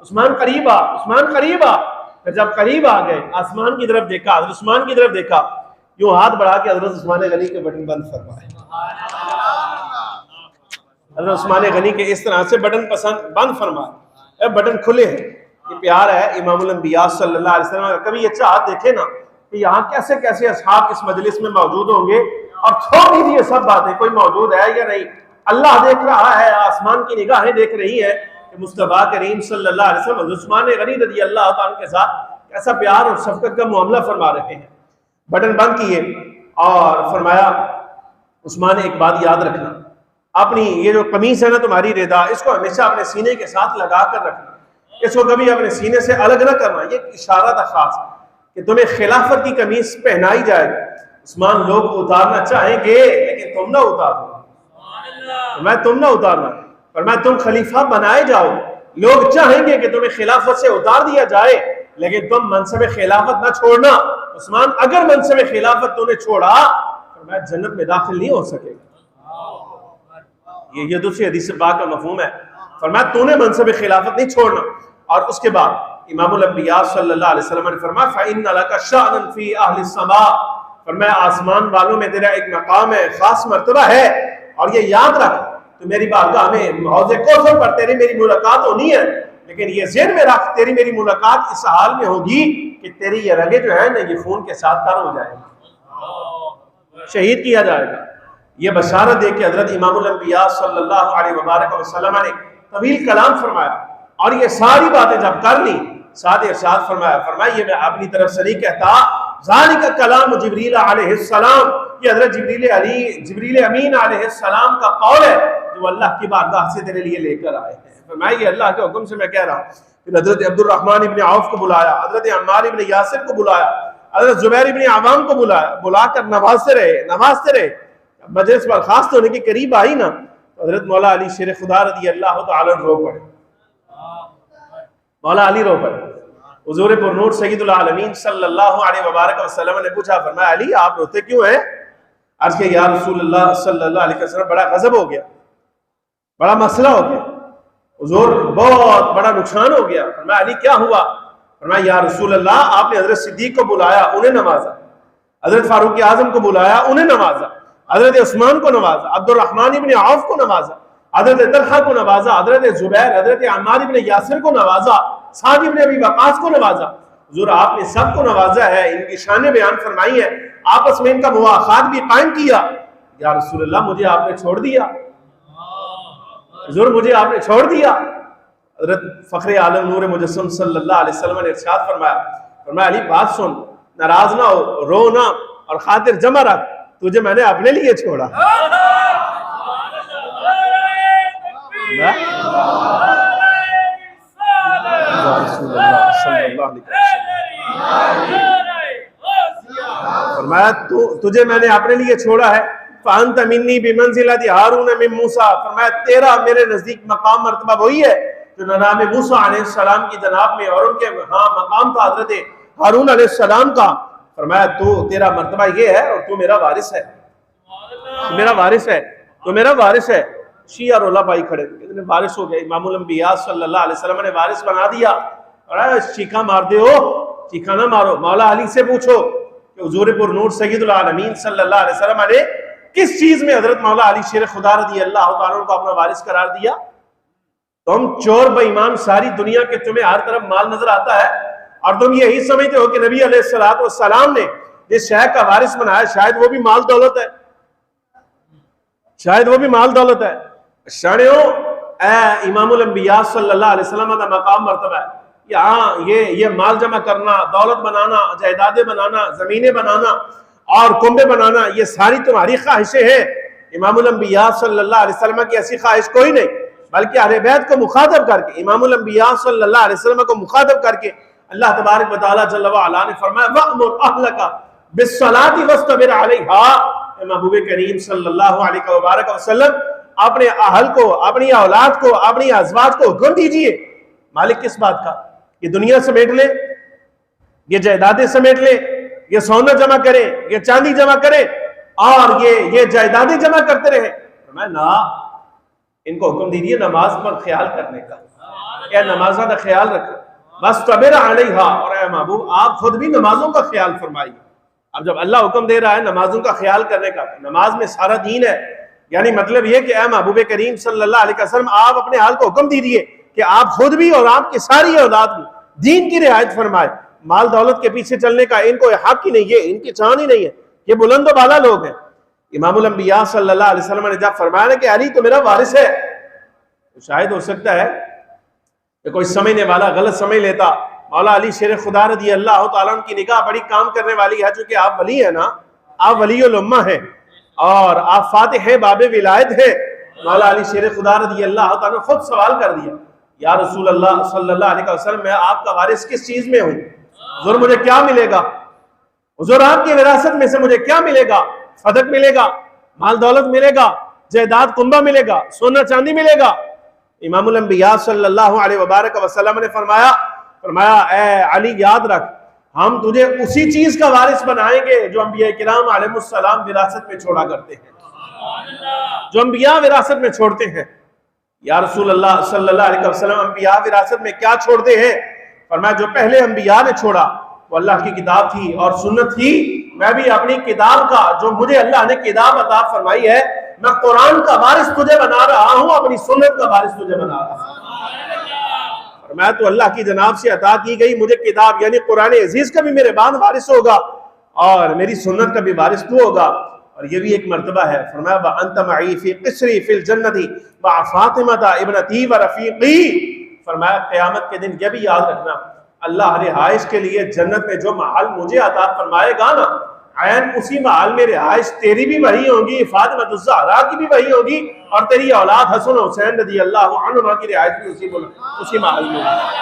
عثمان قریب آ، عثمان قریب آ۔ پھر جب قریب آ گئے، آسمان کی طرف دیکھا، حضرت عثمان کی طرف دیکھا، یوں ہاتھ بڑھا کے حضرت عثمان غنی کے بٹن بند فرمائے۔ حضرت عثمان غنی کے اس طرح سے بٹن بند فرمائے، بٹن کھلے ہیں۔ یہ پیار ہے امام الانبیاء صلی اللہ علیہ وسلم۔ کبھی یہ چاہت دیکھے نا کہ یہاں کیسے کیسے اصحاب اس مجلس میں موجود ہوں گے، اور چھوڑ دیجیے یہ سب باتیں، کوئی موجود ہے یا نہیں، اللہ دیکھ رہا ہے، آسمان کی نگاہیں دیکھ رہی ہیں کہ مصطفیٰ کریم صلی اللہ علیہ وسلم حضرت عثمان غنی رضی اللہ تعالیٰ کے ساتھ کیسا پیار اور شفقت کا معاملہ فرما رہے ہیں۔ بٹن بند کیے اور فرمایا عثمان ایک بات یاد رکھنا، اپنی یہ جو قمیص ہے نا تمہاری ردا، اس کو ہمیشہ اپنے سینے کے ساتھ لگا کر رکھنا، اس کو کبھی اپنے سینے سے الگ نہ کرنا۔ یہ اشارہ تھا خاص کہ تمہیں خلافت کی قمیص پہنائی جائے گی، عثمان لوگ اتارنا چاہیں گے لیکن تم نہ اتارو، فرمایا تم نہ اتارنا، فرمایا تم خلیفہ بنائے جاؤ، لوگ چاہیں گے کہ تمہیں خلافت سے اتار دیا جائے لیکن تم منصب خلافت نہ چھوڑنا۔ عثمان اگر منصب خلافت تو نے چھوڑا فرمایا جنت میں داخل نہیں ہو سکے گا۔ یہ دوسری حدیث پاک کا مفہوم ہے، فرمایا تو نے منصب خلافت نہیں چھوڑنا۔ اور اس کے بعد امام الانبیاء صلی اللہ علیہ وسلم نے فرمایا فَإِنَّ لَكَ شَأْنًا فِي أَهْلِ السَّمَاءِ، فرمایا آسمان والوں میں تیرا ایک مقام ہے، خاص مرتبہ ہے، اور یہ یاد رکھ تو میری بارگاہ میں حوض کوثر پر تیری میری ملاقات ہونی ہے، لیکن یہ ذہن میں رکھ تیری میری ملاقات اس حال میں ہوگی کہ تیری یہ رگیں جو ہیں نا یہ خون کے ساتھ تر ہو جائے گا، شہید کیا جائے گا۔ یہ بشارت دے کے حضرت امام الانبیاء صلی اللہ علیہ وبارک وسلم نے طویل کلام فرمایا، اور یہ ساری باتیں جب کر لی ساتھ ارشاد فرمایا یہ میں اپنی طرف سے نہیں کہتا، ذالک کلام جبریل علیہ السلام، یہ حضرت جبریل امین علیہ السلام کا قول ہے جو اللہ کی بارگاہ سے تیرے لیے لے کر آئے ہیں۔ فرمایا یہ اللہ کے حکم سے میں کہہ رہا ہوں۔ پھر حضرت عبد الرحمن ابن عوف کو بلایا، حضرت عمار ابن یاسر کو بلایا، حضرت زبیر ابن عوام کو بلایا، بلا کر نوازتے رہے۔ مجلس برخاست ہونے کے قریب آئی نا تو حضرت مولا علی شیر خدا رضی اللہ تعالیٰ رو پڑے، مولا علی رو پڑے۔ حضور پر نور سید العالمین صلی اللہ علیہ وبارک وسلم نے پوچھا، فرمایا علی آپ روتے کیوں ہیں؟ عرض کہ یا رسول اللہ صلی اللہ علیہ وسلم بڑا غضب ہو گیا، بڑا مسئلہ ہو گیا، حضور بہت بڑا نقصان ہو گیا۔ فرمایا علی کیا ہوا؟ فرمایا یا رسول اللہ آپ نے حضرت صدیق کو بلایا، انہیں نوازا، حضرت فاروق اعظم کو بلایا، انہیں نوازا، حضرت عثمان کو نوازا، عبد الرحمن ابن عوف کو نوازا، حضرت طلحہ کو نوازا، حضرت زبیر، حضرت عمار ابن یاسر کو نوازا، سعد ابن ابی وقاص کو نوازا۔ حضور آپ نے سب کو نوازا ہے، ان کی شانیں بیان فرمائی ہے، آپس میں ان کا مواخات بھی قائم کیا۔ یا رسول اللہ مجھے آپ نے چھوڑ دیا، حضور مجھے آپ نے چھوڑ دیا۔ حضرت فخر عالم نور مجسم صلی اللہ علیہ وسلم نے ارشاد فرمایا علی بات سن، ناراض نہ ہو، رو نہ، اور خاطر جمع رکھ، تجھے میں نے اپنے لیے چھوڑا۔ فرمایا تجھے میں نے اپنے لیے چھوڑا ہے، فَأَنْتَ مِنِّي بِمَنْزِلَةِ هَارُونَ مِن مُوسَىٰ، فرمایا تیرا میرے نزدیک مقام مرتبہ وہی ہے جو جناب موسیٰ علیہ السلام کی جناب میں، اور ان کے ہاں مقام تھا حضرت ہارون علیہ السلام کا۔ فرمایا تیرا مرتبہ یہ ہے اور تو میرا وارث ہے، تو میرا وارث ہے۔ شیعہ رولا پائی کھڑے وارث ہو گئے، امام الانبیاء صلی اللہ علیہ وسلم نے وارث بنا دیا۔ اور چیخا مار دے ہو، چیخا نہ مارو، مولا علی سے پوچھو کہ حضور پر نور سید العالمین صلی اللہ علیہ وسلم نے کس چیز میں حضرت مولا علی شیر خدا رضی اللہ تعالیٰ کو اپنا وارث قرار دیا؟ تم چور بے ایمان ساری دنیا کے، تمہیں ہر طرف مال نظر آتا ہے اور تم یہی سمجھتے ہو کہ نبی علیہ السلام نے جس شے کا وارث بنایا شاید وہ بھی مال دولت ہے، شاید وہ بھی مال دولت ہے۔ شانیوں اے امام الانبیاء صلی اللہ علیہ وسلم کا مقام مرتبہ ہے، یہاں یہ مال جمع کرنا، دولت بنانا، جائیدادیں بنانا، زمینیں بنانا اور کنبے بنانا، یہ ساری تمہاری خواہشیں ہیں۔ امام الانبیاء صلی اللہ علیہ وسلم کی ایسی خواہش کوئی نہیں، بلکہ اہل بیت کو مخاطب کر کے، امام الانبیاء صلی اللہ علیہ وسلم کو مخاطب کر کے اللہ تبارک و تعالیٰ جل وعلا نے فرمایا وَأْمُرْ أَهْلَكَ بِالصَّلَاةِ وَاسْتَبِرْ عَلَيْهَا۔ محبوب کریم صلی اللہ علیہ وبارک وسلم اپنے اہل کو، اپنی اولاد کو، اپنی ازواج کو حکم دیجئے۔ مالک کس بات کا؟ یہ دنیا سمیٹ لے، یہ جائیدادیں سمیٹ لے، یہ سونا جمع کرے، یہ چاندی جمع کرے اور یہ جائیدادیں جمع کرتے رہے؟ فرمایا نا، ان کو حکم دیجئے نماز پر خیال کرنے کا، یا نمازوں کا خیال رکھو، وَاسْتَبِرْ عَلَيْهَا، اور اے محبوب آپ خود بھی نمازوں کا خیال فرمائیے۔ اب جب اللہ حکم دے رہا ہے نمازوں کا خیال کرنے کا، نماز میں سارا دین ہے، یعنی مطلب یہ کہ اے محبوب کریم صلی اللہ علیہ وسلم آپ اپنے حال کو حکم دیجئے کہ آپ خود بھی اور آپ کی ساری اولاد بھی دین کی رعایت فرمائے۔ مال دولت کے پیچھے چلنے کا ان کو حق ہی نہیں ہے، ان کی چاہن ہی نہیں ہے، یہ بلند و بالا لوگ ہیں۔ امام الانبیاء صلی اللہ علیہ وسلم نے جب فرمایا کہ علی تو میرا وارث ہے، تو شاید ہو سکتا ہے کہ کوئی سمجھنے والا غلط سمجھ لیتا مولا علی شیر خدا رضی اللہ تعالیٰ کی نگاہ بڑی کام کرنے والی ہے، چونکہ آپ ولی ہیں نا، آپ ولی الامہ ہیں اور آپ فاتح باب ولایت ہیں۔ مولا علی شیر خدا رضی اللہ تعالیٰ نے خود سوال کر دیا، یا رسول اللہ صلی اللہ علیہ وسلم میں آپ کا وارث کس چیز میں ہوں؟ حضور مجھے کیا ملے گا؟ حضور آپ کی وراثت میں سے مجھے کیا ملے گا؟ صدق ملے گا، مال دولت ملے گا، جائیداد کنبہ ملے گا، سونا چاندی ملے گا؟ امام الانبیاء صلی اللہ علیہ وبارک وسلم نے فرمایا اے علی یاد رکھ، ہم تجھے اسی چیز کا وارث بنائیں گے جو انبیاء کرام علیہ السلام وراثت میں چھوڑا کرتے ہیں، جو انبیاء وراثت میں چھوڑتے ہیں۔ یا رسول اللہ صلی اللہ علیہ وسلم انبیاء وراثت میں کیا چھوڑتے ہیں؟ فرمایا جو پہلے انبیاء نے چھوڑا وہ اللہ کی کتاب تھی اور سنت تھی، میں بھی اپنی کتاب کا، جو مجھے اللہ نے کتاب عطا فرمائی ہے، میں قرآن کا وارث تجھے بنا رہا ہوں، اپنی سنت کا وارث تجھے بنا رہا ہوں۔ فرمایا تو اللہ کی جناب سے عطا کی گئی مجھے کتاب یعنی قرآن عزیز کا بھی میرے بعد وارث ہوگا اور میری سنت کا بھی وارث تو ہوگا، اور یہ بھی ایک مرتبہ ہے۔ فرمایا وَأَنْتَ مَعِي فِي قِسْرِي فِي الْجَنَّةِ مَعَ فَاطِمَةَ ابْنَتِي وَرَفِيقِي۔ فرمایا قیامت کے دن یہ بھی یاد رکھنا، اللہ رہائش کے لیے جنت میں جو محل مجھے عطا فرمائے گا نا، عین اسی محل میں رہائش تیری بھی وہی ہوگی، فاطمہ الزہرا کی بھی وہی ہوگی، اور تیری اولاد حسن و حسین رضی اللہ عنہما کی رہائش بھی اسی محل میں ہوگی۔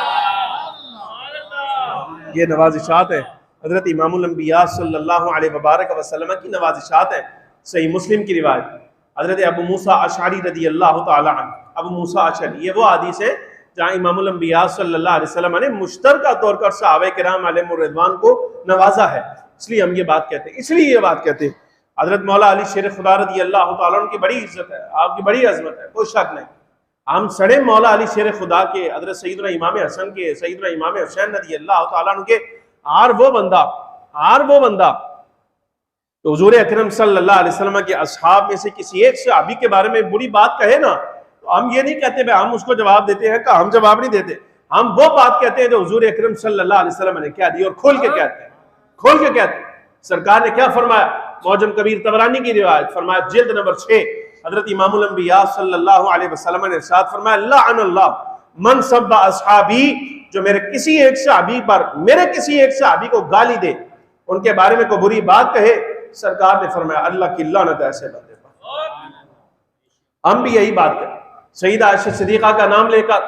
یہ نوازشات ہیں حضرت امام الانبیاء صلی اللہ علیہ وبارک وسلم کی نوازشات ہیں۔ صحیح مسلم کی روایت حضرت ابو موسیٰ اشعری رضی اللہ تعالی عنہ، ابو موسیٰ اشعری، یہ وہ حدیث ہے جہاں امام الانبیاء صلی اللہ علیہ وسلم نے مشترکہ طور پر صحابہ کرام علیہم الرضوان کو نوازا ہے، اس لیے ہم یہ بات کہتے ہیں، اس لیے یہ بات کہتے ہیں۔ حضرت مولا علی شیر خدا رضی اللہ تعالیٰ عنہ کی بڑی عزت ہے، آپ کی بڑی عظمت ہے، کوئی شک نہیں۔ ہم سڑے مولا علی شیر خدا کے، حضرت سیدنا امام حسن کے، سیدنا امام حسین رضی اللہ تعالیٰ عنہ کے، اور وہ بندہ تو حضور اکرم صلی اللہ علیہ وسلم کے اصحاب میں سے کسی ایک صحابی کے بارے میں بری بات کہے نا، تو ہم یہ نہیں کہتے ہم اس کو جواب دیتے ہیں کہ ہم جواب نہیں دیتے، ہم وہ بات کہتے ہیں جو حضور اکرم صلی اللہ علیہ وسلم نے کہہ دی، اور کھول کے کہتے ہیں۔ سرکار نے کیا فرمایا؟ معجم کبیر طبرانی کی روایت، فرمایا جلد نمبر 6، حضرت امام الانبیاء صلی اللہ علیہ وسلم نے ارشاد فرمایا لعن اللہ من سب اصحابی، جو میرے کسی ایک صحابی کو گالی دے، ان کے بارے میں کوئی بری بات کہے، سرکار نے فرمایا اللہ کی لعنت ایسے بندے پر۔ ہم بھی یہی بات کریں، سیدہ عائشہ صدیقہ کا نام لے کر،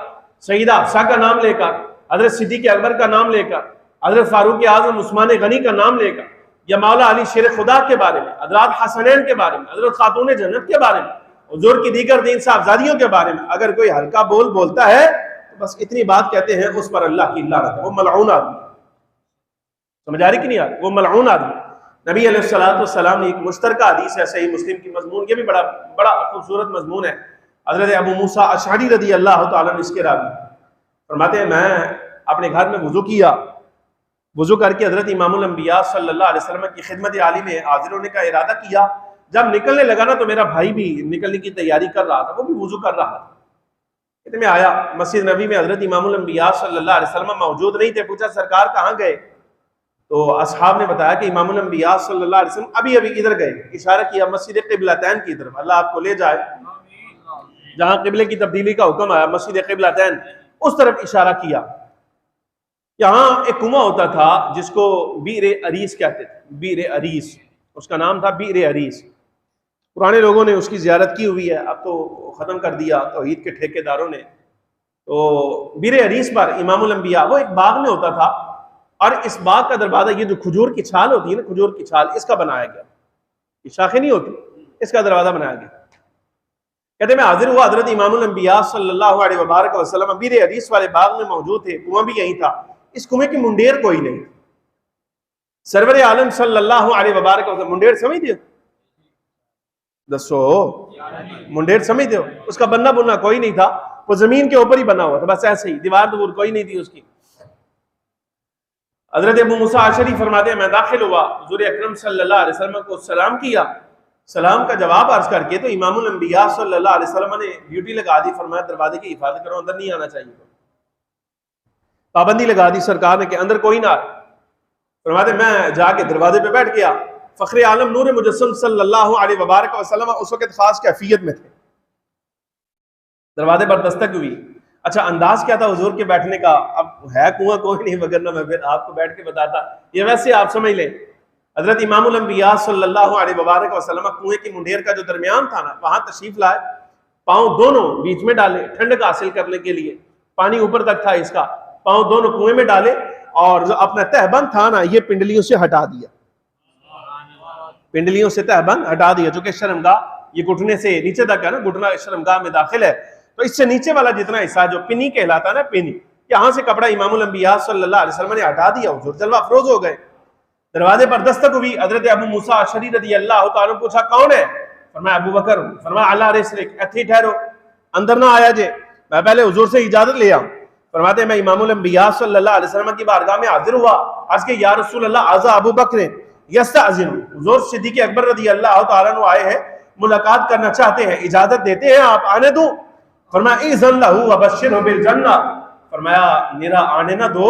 سیدہ حفصہ کا نام لے کر، حضرت صدیق اکبر کا نام لے کر، حضرت فاروق اعظم عثمان غنی کا نام لے کر، یا مولا علی شیر خدا کے بارے میں، حضرات حسنین کے بارے میں، حضرت خاتون جنت کے بارے میں، حضور کی دیگر دین صاحبزادیوں کے بارے میں اگر کوئی ہلکا بول بولتا ہے تو بس اتنی بات کہتے ہیں اس پر اللہ کی لعنت ہے، وہ ملعون آدمی۔ سمجھ آ رہی کہ نہیں آ رہی؟ وہ ملعون آدمی۔ نبی علیہ السلام نے ایک مشترکہ حدیث ہے صحیح مسلم کی مضمون، یہ بھی بڑا خوبصورت مضمون ہے۔ حضرت ابو موسیٰ اشعری رضی اللہ تعالیٰ عنہ اس کے راوی فرماتے ہیں میں اپنے گھر میں وضو کر کے حضرت امام الانبیاء صلی اللہ علیہ وسلم کی خدمت عالی میں حاضر ہونے کا ارادہ کیا۔ جب نکلنے لگا نا تو میرا بھائی بھی نکلنے کی تیاری کر رہا تھا، وہ بھی وضو کر رہا تھا۔ اتنے میں آیا مسجد نبی میں، حضرت امام الانبیاء صلی اللہ علیہ وسلم موجود نہیں تھے، پوچھا سرکار کہاں گئے؟ تو اصحاب نے بتایا کہ امام الانبیاء صلی اللہ علیہ وسلم ابھی ادھر گئے، اشارہ کیا مسجد قبلتین کی طرف، اللہ آپ کو لے جائے جہاں قبلے کی تبدیلی کا حکم آیا، مسجد قبلتین، اس طرف اشارہ کیا۔ یہاں ایک کنواں ہوتا تھا جس کو بئر عریس کہتے تھے، بئر عریس، اس کا نام تھا بئر عریس۔ پرانے لوگوں نے اس کی زیارت کی ہوئی ہے، اب تو ختم کر دیا توحید کے ٹھیکیداروں نے۔ تو بئر عریس پر امام الانبیاء، وہ ایک باغ میں ہوتا تھا، اور اس باغ کا دروازہ، یہ جو کھجور کی چھال ہوتی ہے نا، کھجور کی چھال، اس کا بنایا گیا، یہ شاخیں نہیں ہوتی، اس کا دروازہ بنایا گیا۔ کہتے میں حاضر ہوا، حضرت امام الانبیاء صلی اللہ علیہ وبارک وسلم بئر عریس والے باغ میں موجود تھے، کنواں بھی یہی تھا، اس کنویں کی منڈیر کوئی نہیں۔ سرور عالم صلی اللہ علیہ وبارک وسلم، منڈیر سمجھتے ہو؟ دسو منڈیر سمجھتے ہو؟ اس کا بننا بننا کوئی نہیں تھا، وہ زمین کے اوپر ہی بنا ہوا تھا، بس ایسے ہی، دیوار دور کوئی نہیں تھی اس کی۔ حضرت ابو موسیٰ اشعری فرماتے ہیں میں داخل ہوا، حضور اکرم صلی اللہ علیہ وسلم کو سلام کیا، سلام کا جواب عرض کر کے تو امام الانبیاء صلی اللہ علیہ وسلم نے ڈیوٹی لگا دی، فرمایا دروازے کی حفاظت کرو، اندر نہیں آنا چاہیے، پابندی لگا دی سرکار نے کہ اندر کوئی نہ آئے۔ فرماتے میں جا کے دروازے پہ بیٹھ گیا، فخر عالم نور مجسم صلی اللہ علیہ وبارک وسلم اس وقت خاص کیفیت میں تھے، دروازے پر دستک ہوئی۔ اچھا انداز کیا تھا حضور کے بیٹھنے کا؟ اب ہے کنواں کوئی نہیں، وگرنہ میں پھر آپ کو بیٹھ کے بتاتا، یہ ویسے آپ سمجھ لیں۔ حضرت امام الانبیاء صلی اللہ علیہ وبارک وسلم کنویں کی منڈیر کا جو درمیان تھا نا، وہاں تشریف لائے، پاؤں دونوں بیچ میں ڈالے ٹھنڈک حاصل کرنے کے لیے، پانی اوپر تک تھا اس کا، پاؤں دونوں کنویں میں ڈالے، اور جو اپنا تہبند تھا نا یہ پنڈلیوں سے ہٹا دیا، پنڈلیوں سے تہبند ہٹا دیا، جو کہ شرمگاہ یہ گھٹنے سے نیچے تک ہے نا، گھٹنا شرمگاہ میں داخل ہے، تو اس سے نیچے والا جتنا حصہ جو پنی کہلاتا ہے نا، پنی، یہاں سے کپڑا امام الانبیاء صلی اللہ علیہ وسلم نے ہٹا دیا، حضور جلوہ افروز ہو گئے۔ دروازے پر دستک ہوئی، حضرت ابو موسیٰ اشعری رضی اللہ تعالیٰ پوچھا کون ہے؟ فرمایا ابو بکر ہوں۔ فرمایا اللہ رسلک، ایتھی ٹھہرو، اندر نہ آیا جے، میں پہلے حضور سے اجازت لے آؤں۔ فرماتے ہیں میں امام الانبیاء صلی اللہ علیہ وسلم کی بارگاہ میں حاضر ہوا، عرض کہ یا رسول اللہ ازا ابو بکر یستأذن، حضور صدیق اکبر رضی اللہ تعالیٰ عنہ آئے ہیں، ملاقات کرنا چاہتے ہیں، اجازت دیتے ہیں آپ آنے دوں؟ فرمایا اذن لہ وبشرہ بالجنہ، فرمایا میرا آنے نہ دو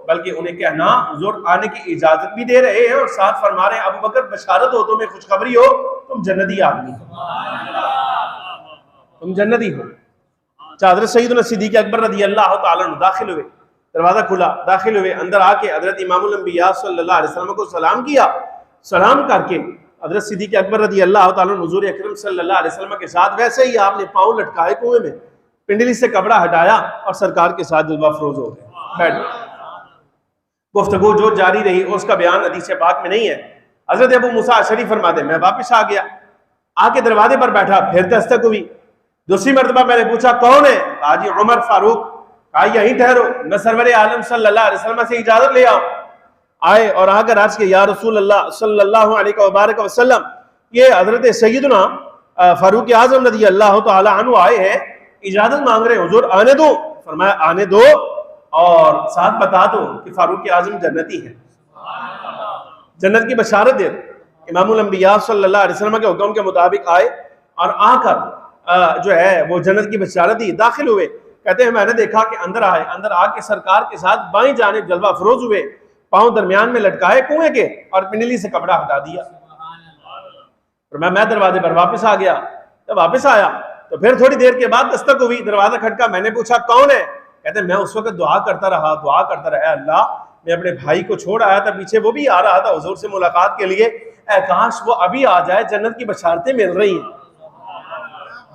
بلکہ انہیں کہنا حضور آنے کی اجازت بھی دے رہے ہیں اور ساتھ فرما رہے ہیں ابو بکر بشارت ہو، تمہیں خوشخبری ہو، تم جنتی آدمی ہو، تم جنتی ہو۔ حضرت سیدنا صدیق اکبر رضی اللہ تعالیٰ عنہ داخل ہوئے، دروازہ کھلا، داخل ہوئے، اندر آ کے حضرت امام الانبیاء صلی اللہ علیہ وسلم کو سلام کیا، سلام کر کے حضرت صدیق اکبر رضی اللہ تعالیٰ عنہ حضور اکرم صلی اللہ علیہ وسلم کے ساتھ ویسے ہی آپ نے پاؤں لٹکائے کنویں میں، پنڈلی سے کپڑا ہٹایا اور سرکار کے ساتھ جلوہ افروز ہو گئے، بیٹھ گئے۔ گفتگو جو جاری رہی اس کا بیان حدیث پاک میں نہیں ہے۔ حضرت ابو موسیٰ اشعری فرماتے ہیں میں واپس آ گیا، آ کے دروازے پر بیٹھا، پھر دستک ہوئی، دوسری مرتبہ میں نے پوچھا کون ہے؟ کہا جی عمر فاروق، کہا یہیں ٹھہرو، میں سرور عالم صلی اللہ علیہ وسلم سے اجازت لے آؤں۔ آئے اور آ کر عرض کہ یا رسول اللہ صلی اللہ علیہ وبارک وسلم، یہ حضرت سیدنا فاروق اعظم رضی اللہ تعالی عنہ آئے ہیں، اجازت مانگ رہے ہیں، حضور آنے دو؟ فرمایا آنے دو اور ساتھ بتا دو کہ فاروق اعظم جنتی ہے، جنت کی بشارت دے دو۔ امام الانبیاء صلی اللہ علیہ وسلم کے حکم کے مطابق آئے اور آ کر جو ہے وہ جنت کی بشارت دی، داخل ہوئے۔ کہتے ہیں میں نے دیکھا کہ اندر آئے، اندر آ کے سرکار کے ساتھ بائیں جانب جلوہ افروز ہوئے، پاؤں درمیان میں لٹکائے کنویں کے اور پنڈلی سے کپڑا ہٹا دیا۔ میں دروازے پر واپس آ گیا، جب واپس آیا تو پھر تھوڑی دیر کے بعد دستک ہوئی، دروازہ کھٹکا، میں نے پوچھا کون ہے؟ کہتے ہیں میں اس وقت دعا کرتا رہا، اے اللہ میں اپنے بھائی کو چھوڑ آیا تھا، پیچھے وہ بھی آ رہا تھا حضور سے ملاقات کے لیے، اے کاش وہ ابھی آ جائے، جنت کی بشارتیں مل رہی ہیں،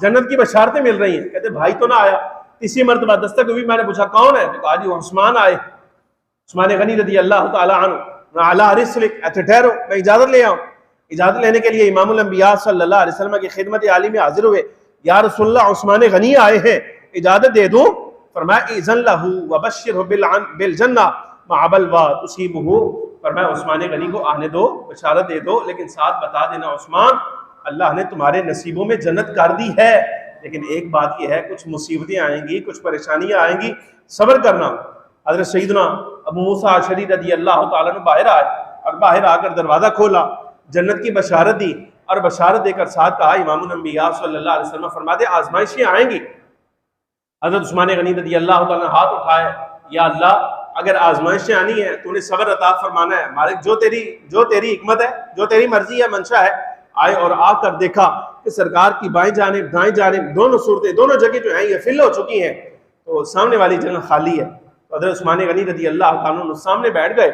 جنت کی بشارتیں مل رہی ہیں۔ کہتے بھائی تو نہ آیا، تیسری مرتبہ دستک ہوئی، میں نے پوچھا کون ہے؟ تو کہا جی عثمان آئے، عثمان غنی رضی اللہ تعالی عنہ، علی رسلک، ایتھے ٹھہرو، میں اجازت لے آؤں۔ اجازت لینے کے لیے امام الانبیاء صلی اللہ علیہ وسلم کی خدمت عالی میں حاضر ہوئے، یا رسول اللہ عثمان غنی آئے ہیں، اجازت دے دوں؟ فرمایا اذن لہ وبشرہ بالجنہ مع بلوی تصیبہ، فرمایا عثمان غنی کو آنے دو، بشارت دے دو، لیکن ساتھ بتا دینا عثمان اللہ نے تمہارے نصیبوں میں جنت کر دی ہے، لیکن ایک بات یہ ہے کچھ مصیبتیں آئیں گی، کچھ پریشانیاں آئیں گی، صبر کرنا۔ حضرت سیدنا ابو موسیٰ اشعری رضی اللہ تعالیٰ عنہ باہر آئے اور باہر آ کر دروازہ کھولا، جنت کی بشارت دی اور بشارت دے کر ساتھ کہا امام الانبیاء صلی اللہ علیہ وسلم فرماتے آزمائشیں آئیں گی۔ حضرت عثمان غنی رضی اللہ تعالیٰ عنہ ہاتھ اٹھائے، یا اللہ اگر آزمائشیں آنی ہیں تو انہیں صبر عطا فرمانا ہے، مالک جو تیری حکمت ہے، جو تیری مرضی ہے، منشا ہے۔ آئے اور آ کر دیکھا کہ سرکار کی بائیں جانب دائیں جانب دونوں صورتیں، دونوں جگہ جو ہیں یہ فل ہو چکی ہیں، تو سامنے والی جگہ خالی ہے۔ تو حضرت عثمان غنی رضی اللہ تعالیٰ عنہ سامنے بیٹھ گئے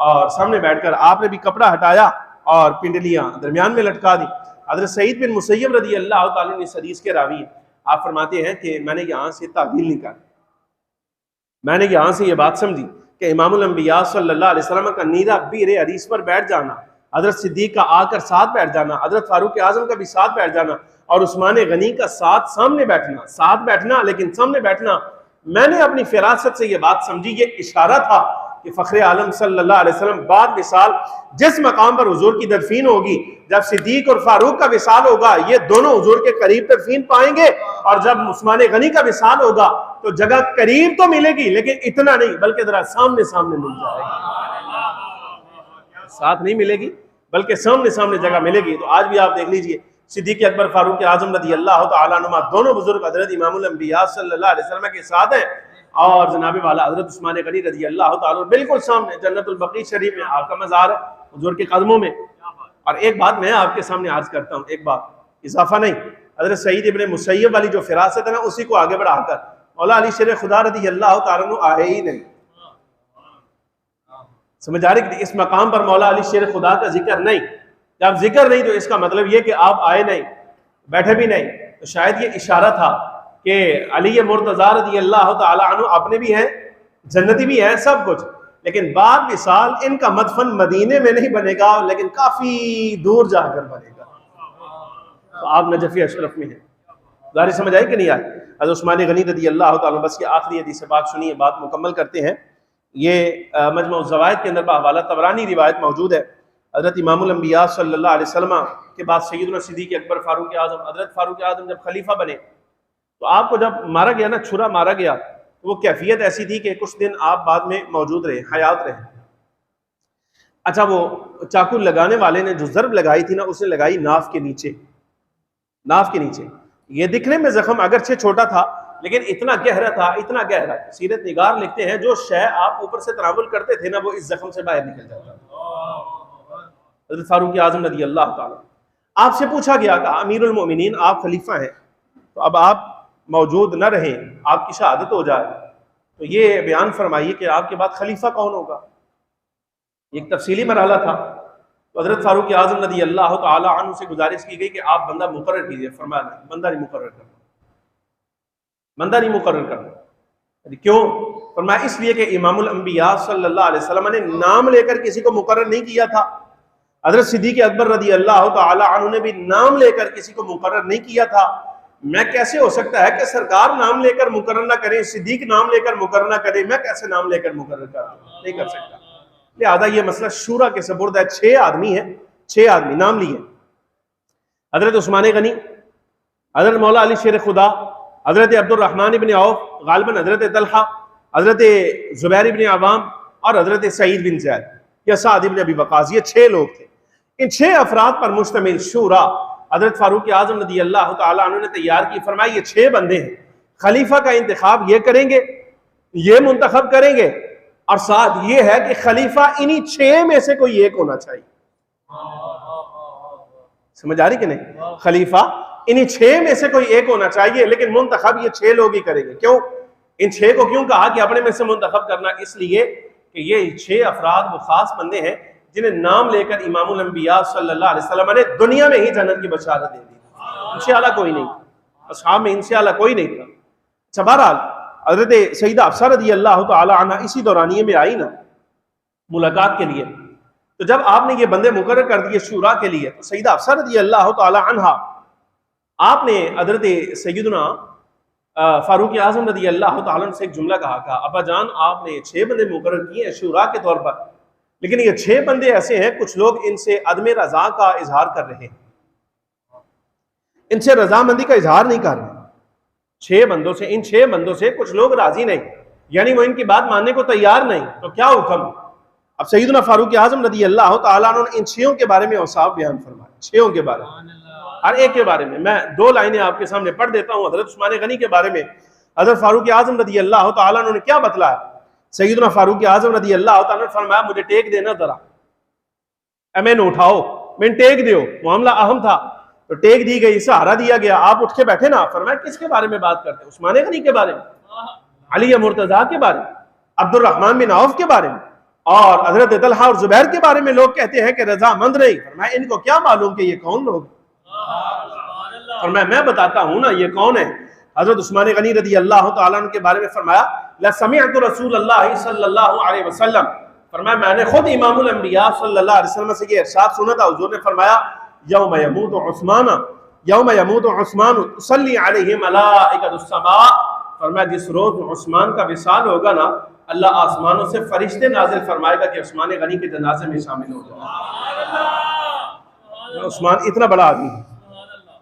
اور سامنے بیٹھ کر آپ نے بھی کپڑا ہٹایا اور پنڈلیاں درمیان میں لٹکا دی۔ حضرت سعید بن مسیب رضی اللہ تعالیٰ عنہ اس حدیث کے راوی ہیں، آپ فرماتے ہیں کہ میں نے یہاں سے تعویل نکالی، میں نے یہاں سے یہ بات سمجھی کہ امام الانبیاء صلی اللہ علیہ وسلم کا نیرا بیر حدیث پر بیٹھ جانا، حضرت صدیق کا آ کر ساتھ بیٹھ جانا، حضرت فاروق اعظم کا بھی ساتھ بیٹھ جانا اور عثمان غنی کا ساتھ سامنے بیٹھنا، ساتھ بیٹھنا لیکن سامنے بیٹھنا، میں نے اپنی فراست سے یہ بات سمجھی، یہ اشارہ تھا کہ فخر عالم صلی اللہ علیہ وسلم بعد وصال جس مقام پر حضور کی تدفین ہوگی، جب صدیق اور فاروق کا وصال ہوگا یہ دونوں حضور کے قریب تدفین پائیں گے، اور جب عثمان غنی کا وصال ہوگا تو جگہ قریب تو ملے گی لیکن اتنا نہیں، بلکہ ذرا سامنے سامنے مل جائے گی، ساتھ نہیں ملے گی بلکہ سامنے سامنے جگہ ملے گی۔ تو آج بھی آپ دیکھ لیجئے صدیق اکبر فاروق اعظم رضی اللہ تعالیٰ عنہ دونوں بزرگ حضرت امام الانبیاء صلی اللہ علیہ وسلم کے ساتھ ہیں، اور جناب والا حضرت عثمان غنی رضی اللہ تعالیٰ عنہ بالکل سامنے جنت البقیع شریف میں آپ کا مزار ہے حضور کے قدموں میں۔ اور ایک بات میں آپ کے سامنے عرض کرتا ہوں، ایک بات اضافہ نہیں، حضرت سعید ابن مسیب والی جو فراست ہے نا اسی کو آگے بڑھا کر مولا علی شیر خدا رضی اللہ تعالیٰ عنہ آئے ہی نہیں، سمجھ آ رہی کہ اس مقام پر مولا علی شیر خدا کا ذکر نہیں، جب ذکر نہیں تو اس کا مطلب یہ کہ آپ آئے نہیں، بیٹھے بھی نہیں، تو شاید یہ اشارہ تھا کہ علی مرتضیٰ رضی اللہ تعالیٰ عنہ اپنے بھی ہیں، جنتی بھی ہیں، سب کچھ، لیکن بعد مثال ان کا مدفن مدینے میں نہیں بنے گا لیکن کافی دور جا کر بنے گا. تو آپ نجف اشرف میں ہیں. ظاہر سمجھ آئی کہ نہیں آئی؟ حضرت عثمان غنی رضی اللہ تعالیٰ. بس یہ آخری حدیث بات سنیے، بات مکمل کرتے ہیں. یہ مجموع الزوائد کے اندر بحوالہ طبرانی روایت موجود ہے. حضرت امام الانبیاء صلی اللہ علیہ وسلم کے بعد سیدنا صدیق اکبر فاروق اعظم، حضرت فاروق اعظم جب خلیفہ بنے تو آپ کو جب مارا گیا نا، چھرا مارا گیا، تو وہ کیفیت ایسی تھی کہ کچھ دن آپ بعد میں موجود رہے، حیات رہے. اچھا، وہ چاقو لگانے والے نے جو ضرب لگائی تھی نا، اس نے لگائی ناف کے نیچے. ناف کے نیچے. یہ دکھنے میں زخم اگرچہ چھوٹا تھا لیکن اتنا گہرا تھا، اتنا گہرا. سیرت نگار لکھتے ہیں جو شے آپ اوپر سے تناول کرتے تھے نا، وہ اس زخم سے باہر نکل جاتا تھا. حضرت فاروق اعظم رضی اللہ تعالیٰ. آپ سے پوچھا گیا کہ امیر المومنین آپ خلیفہ ہیں، تو اب آپ موجود نہ رہیں، آپ کی شہادت ہو جائے، تو یہ بیان فرمائیے کہ آپ کے بعد خلیفہ کون ہوگا. ایک تفصیلی مرحلہ تھا. تو حضرت فاروق اعظم رضی اللہ تعالی عنہ سے گزارش کی گئی کہ آپ بندہ مقرر کیجئے. فرمایا نہیں، بندہ نہیں مقرر کرنا، بندہ نہیں مقرر کرنا. کیوں؟ فرمایا اس لیے کہ امام الانبیاء صلی اللہ علیہ وسلم نے نام لے کر کسی کو مقرر نہیں کیا تھا. حضرت صدیق اکبر رضی اللہ تعالی عنہ نے بھی نام لے کر کسی کو مقرر نہیں کیا تھا. میں کیسے ہو سکتا ہے کہ سرکار نام لے کر مقرر نہ کریں، صدیق نام لے کر مقرر نہ کریں، میں کیسے نام لے کر مقرر کر دوں؟ نہیں کر سکتا. لہذا یہ مسئلہ شورا کے سپرد ہے. 6 آدمی ہیں، 6 آدمی نام لیے. حضرت عثمان غنی، حضرت مولا علی شیر خدا، حضرت عبد الرحمن بن عوف، غالباً حضرت طلحہ، حضرت زبیر بن عوام اور حضرت سعید بن زید یا سعد بن ابی وقاص. یہ 6 لوگ تھے. ان 6 افراد پر مشتمل شورا حضرت فاروق اعظم رضی اللہ تعالیٰ عنہ نے تیار کی. فرمایا یہ 6 بندے ہیں، خلیفہ کا انتخاب یہ کریں گے، یہ منتخب کریں گے، اور ساتھ یہ ہے کہ خلیفہ انہی 6 میں سے کوئی ایک ہونا چاہیے. سمجھ آ رہی کہ نہیں؟ خلیفہ انہی 6 میں سے کوئی ایک ہونا چاہیے، لیکن منتخب یہ 6 لوگ ہی کریں گے. کیوں؟ ان 6 کو کیوں کہا کہ اپنے میں سے منتخب کرنا؟ اس لیے کہ یہ 6 افراد وہ خاص بندے ہیں جنہیں نام لے کر امام الانبیاء صلی اللہ علیہ وسلم نے دنیا میں ہی جنت کی بشارت دے دی. ان سے اعلیٰ کوئی نہیں تھا، اصحاب میں ان سے اعلیٰ کوئی نہیں تھا. اچھا، بہرحال حضرت سیدہ حفصہ رضی اللہ تعالی عنہ اسی دورانیے میں آئی نا ملاقات کے لیے. تو جب آپ نے یہ بندے مقرر کر دیے شورا کے لیے، تو سیدہ حفصہ رضی اللہ تعالی عنہ آپ نے حضرت سیدنا فاروق اعظم رضی اللہ تعالیٰ عنہ سے ایک جملہ کہا کہ ابا جان آپ نے 6 بندے مقرر کیے ہیں شورا کے طور پر، لیکن یہ 6 بندے ایسے ہیں کچھ لوگ ان سے عدم رضا کا اظہار کر رہے ہیں، ان سے رضامندی کا اظہار نہیں کر رہے. 6 بندوں سے، ان 6 بندوں سے کچھ لوگ راضی نہیں، یعنی وہ ان کی بات ماننے کو تیار نہیں. تو کیا حکم؟ اب سیدنا فاروق اعظم رضی اللہ تعالیٰ عنہ نے ان 6 کے بارے میں اوصاف بیان فرمائے. 6 کے بارے میں، ہر ایک کے بارے میں 2 لائنیں آپ کے سامنے پڑھ دیتا ہوں. حضرت عثمان غنی کے بارے میں حضرت فاروق اعظم رضی اللہ تعالیٰ عنہ نے کیا بتلایا؟ سیدنا فاروق اعظم رضی اللہ تعالیٰ نے فرمایا مجھے ٹیک دینا ذرا، میں نے اٹھاؤ، میں ٹیک دیو. معاملہ اہم تھا تو ٹیک دی گئی، سہارا دیا گیا. آپ اٹھ کے بیٹھے نا. فرمایا کس کے بارے میں بات کرتے ہیں؟ عثمان غنی کے بارے میں، علی مرتضیٰ کے بارے میں، عبد الرحمن بن عوف کے بارے میں، اور حضرت طلحہ اور زبیر کے بارے میں. لوگ کہتے ہیں کہ رضامند نہیں. فرمایا ان کو کیا معلوم کہ یہ کون لوگ؟ فرمایا میں بتاتا ہوں نا یہ کون ہے. حضرت عثمان غنی رضی اللہ تعالیٰ عنہ کے بارے میں فرمایا لَسَمِعْتُ رسول اللہ صلی اللہ علیہ وسلم. فرمایا میں نے خود امام الانبیاء صلی اللہ علیہ وسلم سے یہ ارشاد سنا تھا. حضور نے فرمایا یوم یموت عثمان، یوم یموت عثمان تصلی علیہ ملائکۃ السماء. فرمایا جس روز عثمان کا وصال ہوگا نا، اللہ آسمانوں سے فرشتے نازل فرمائے گا کہ عثمان غنی کے جنازے میں شامل ہو جائے. عثمان اتنا بڑا آدمی،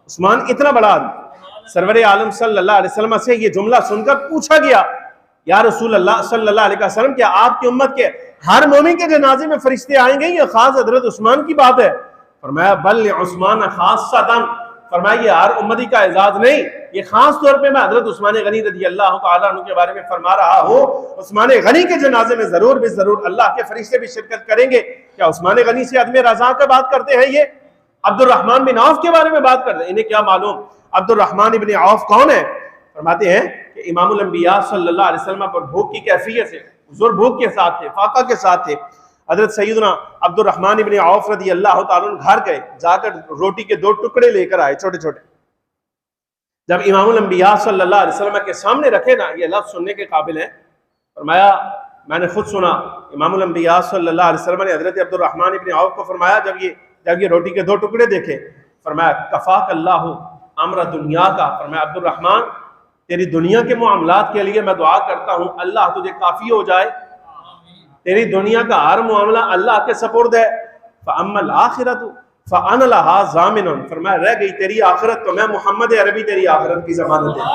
عثمان اتنا بڑا آدمی. سرور عالم صلی اللہ علیہ وسلم سے یہ جملہ سن کر پوچھا گیا یا رسول اللہ صلی اللہ علیہ وسلم کیا آپ کی امت کے ہر مومن کے جنازے میں فرشتے آئیں گے یا خاص حضرت عثمان کی بات ہے؟ فرمایا بل عثمان خاصتاً. فرمایا یہ ہر امتی کا اعزاز نہیں، یہ خاص طور پہ میں حضرت عثمان غنی رضی اللہ تعالیٰ عنہ کے بارے میں فرما رہا ہوں. عثمان غنی کے جنازے میں ضرور بھی ضرور اللہ کے فرشتے بھی شرکت کریں گے. کیا عثمان غنی سے عدم رضا کا بات کرتے ہیں؟ یہ عبد الرحمن بن عوف کے بارے میں بات کرتے ہیں. انہیں کیا معلوم عبد الرحمن بن عوف کون ہے؟ فرماتے ہیں کہ امام الانبیاء صلی اللہ علیہ وسلم پر بھوک کی کیفیت سے، حضور بھوک کے ساتھ تھے، فاقہ کے ساتھ تھے. حضرت سیدنا عبد الرحمن بن عوف رضی اللہ تعالیٰ عنہ گھر گئے، جا کر روٹی کے 2 ٹکڑے لے کر آئے چھوٹے چھوٹے. جب امام الانبیاء صلی اللہ علیہ وسلم کے سامنے رکھے نا، یہ لفظ سننے کے قابل ہیں. فرمایا میں نے خود سنا امام الانبیاء صلی اللہ علیہ وسلم نے حضرت عبد الرحمن ابن عوف کو فرمایا جب یہ روٹی کے دو ٹکڑے دیکھے، فرمایا کفاک اللہ امر دنیا کا، فرمایا عبد الرحمن تیری دنیا کے معاملات کے لیے میں دعا کرتا ہوں اللہ تجھے کافی ہو جائے، تیری دنیا کا ہر معاملہ اللہ کے سپرد ہے۔ فَأَمَّا الْآخِرَةُ فَأَنَا لَهَا ضَامِنٌ، فرمایا رہ گئی تیری آخرت تو میں محمد عربی تیری آخرت کی ضمانت ہے۔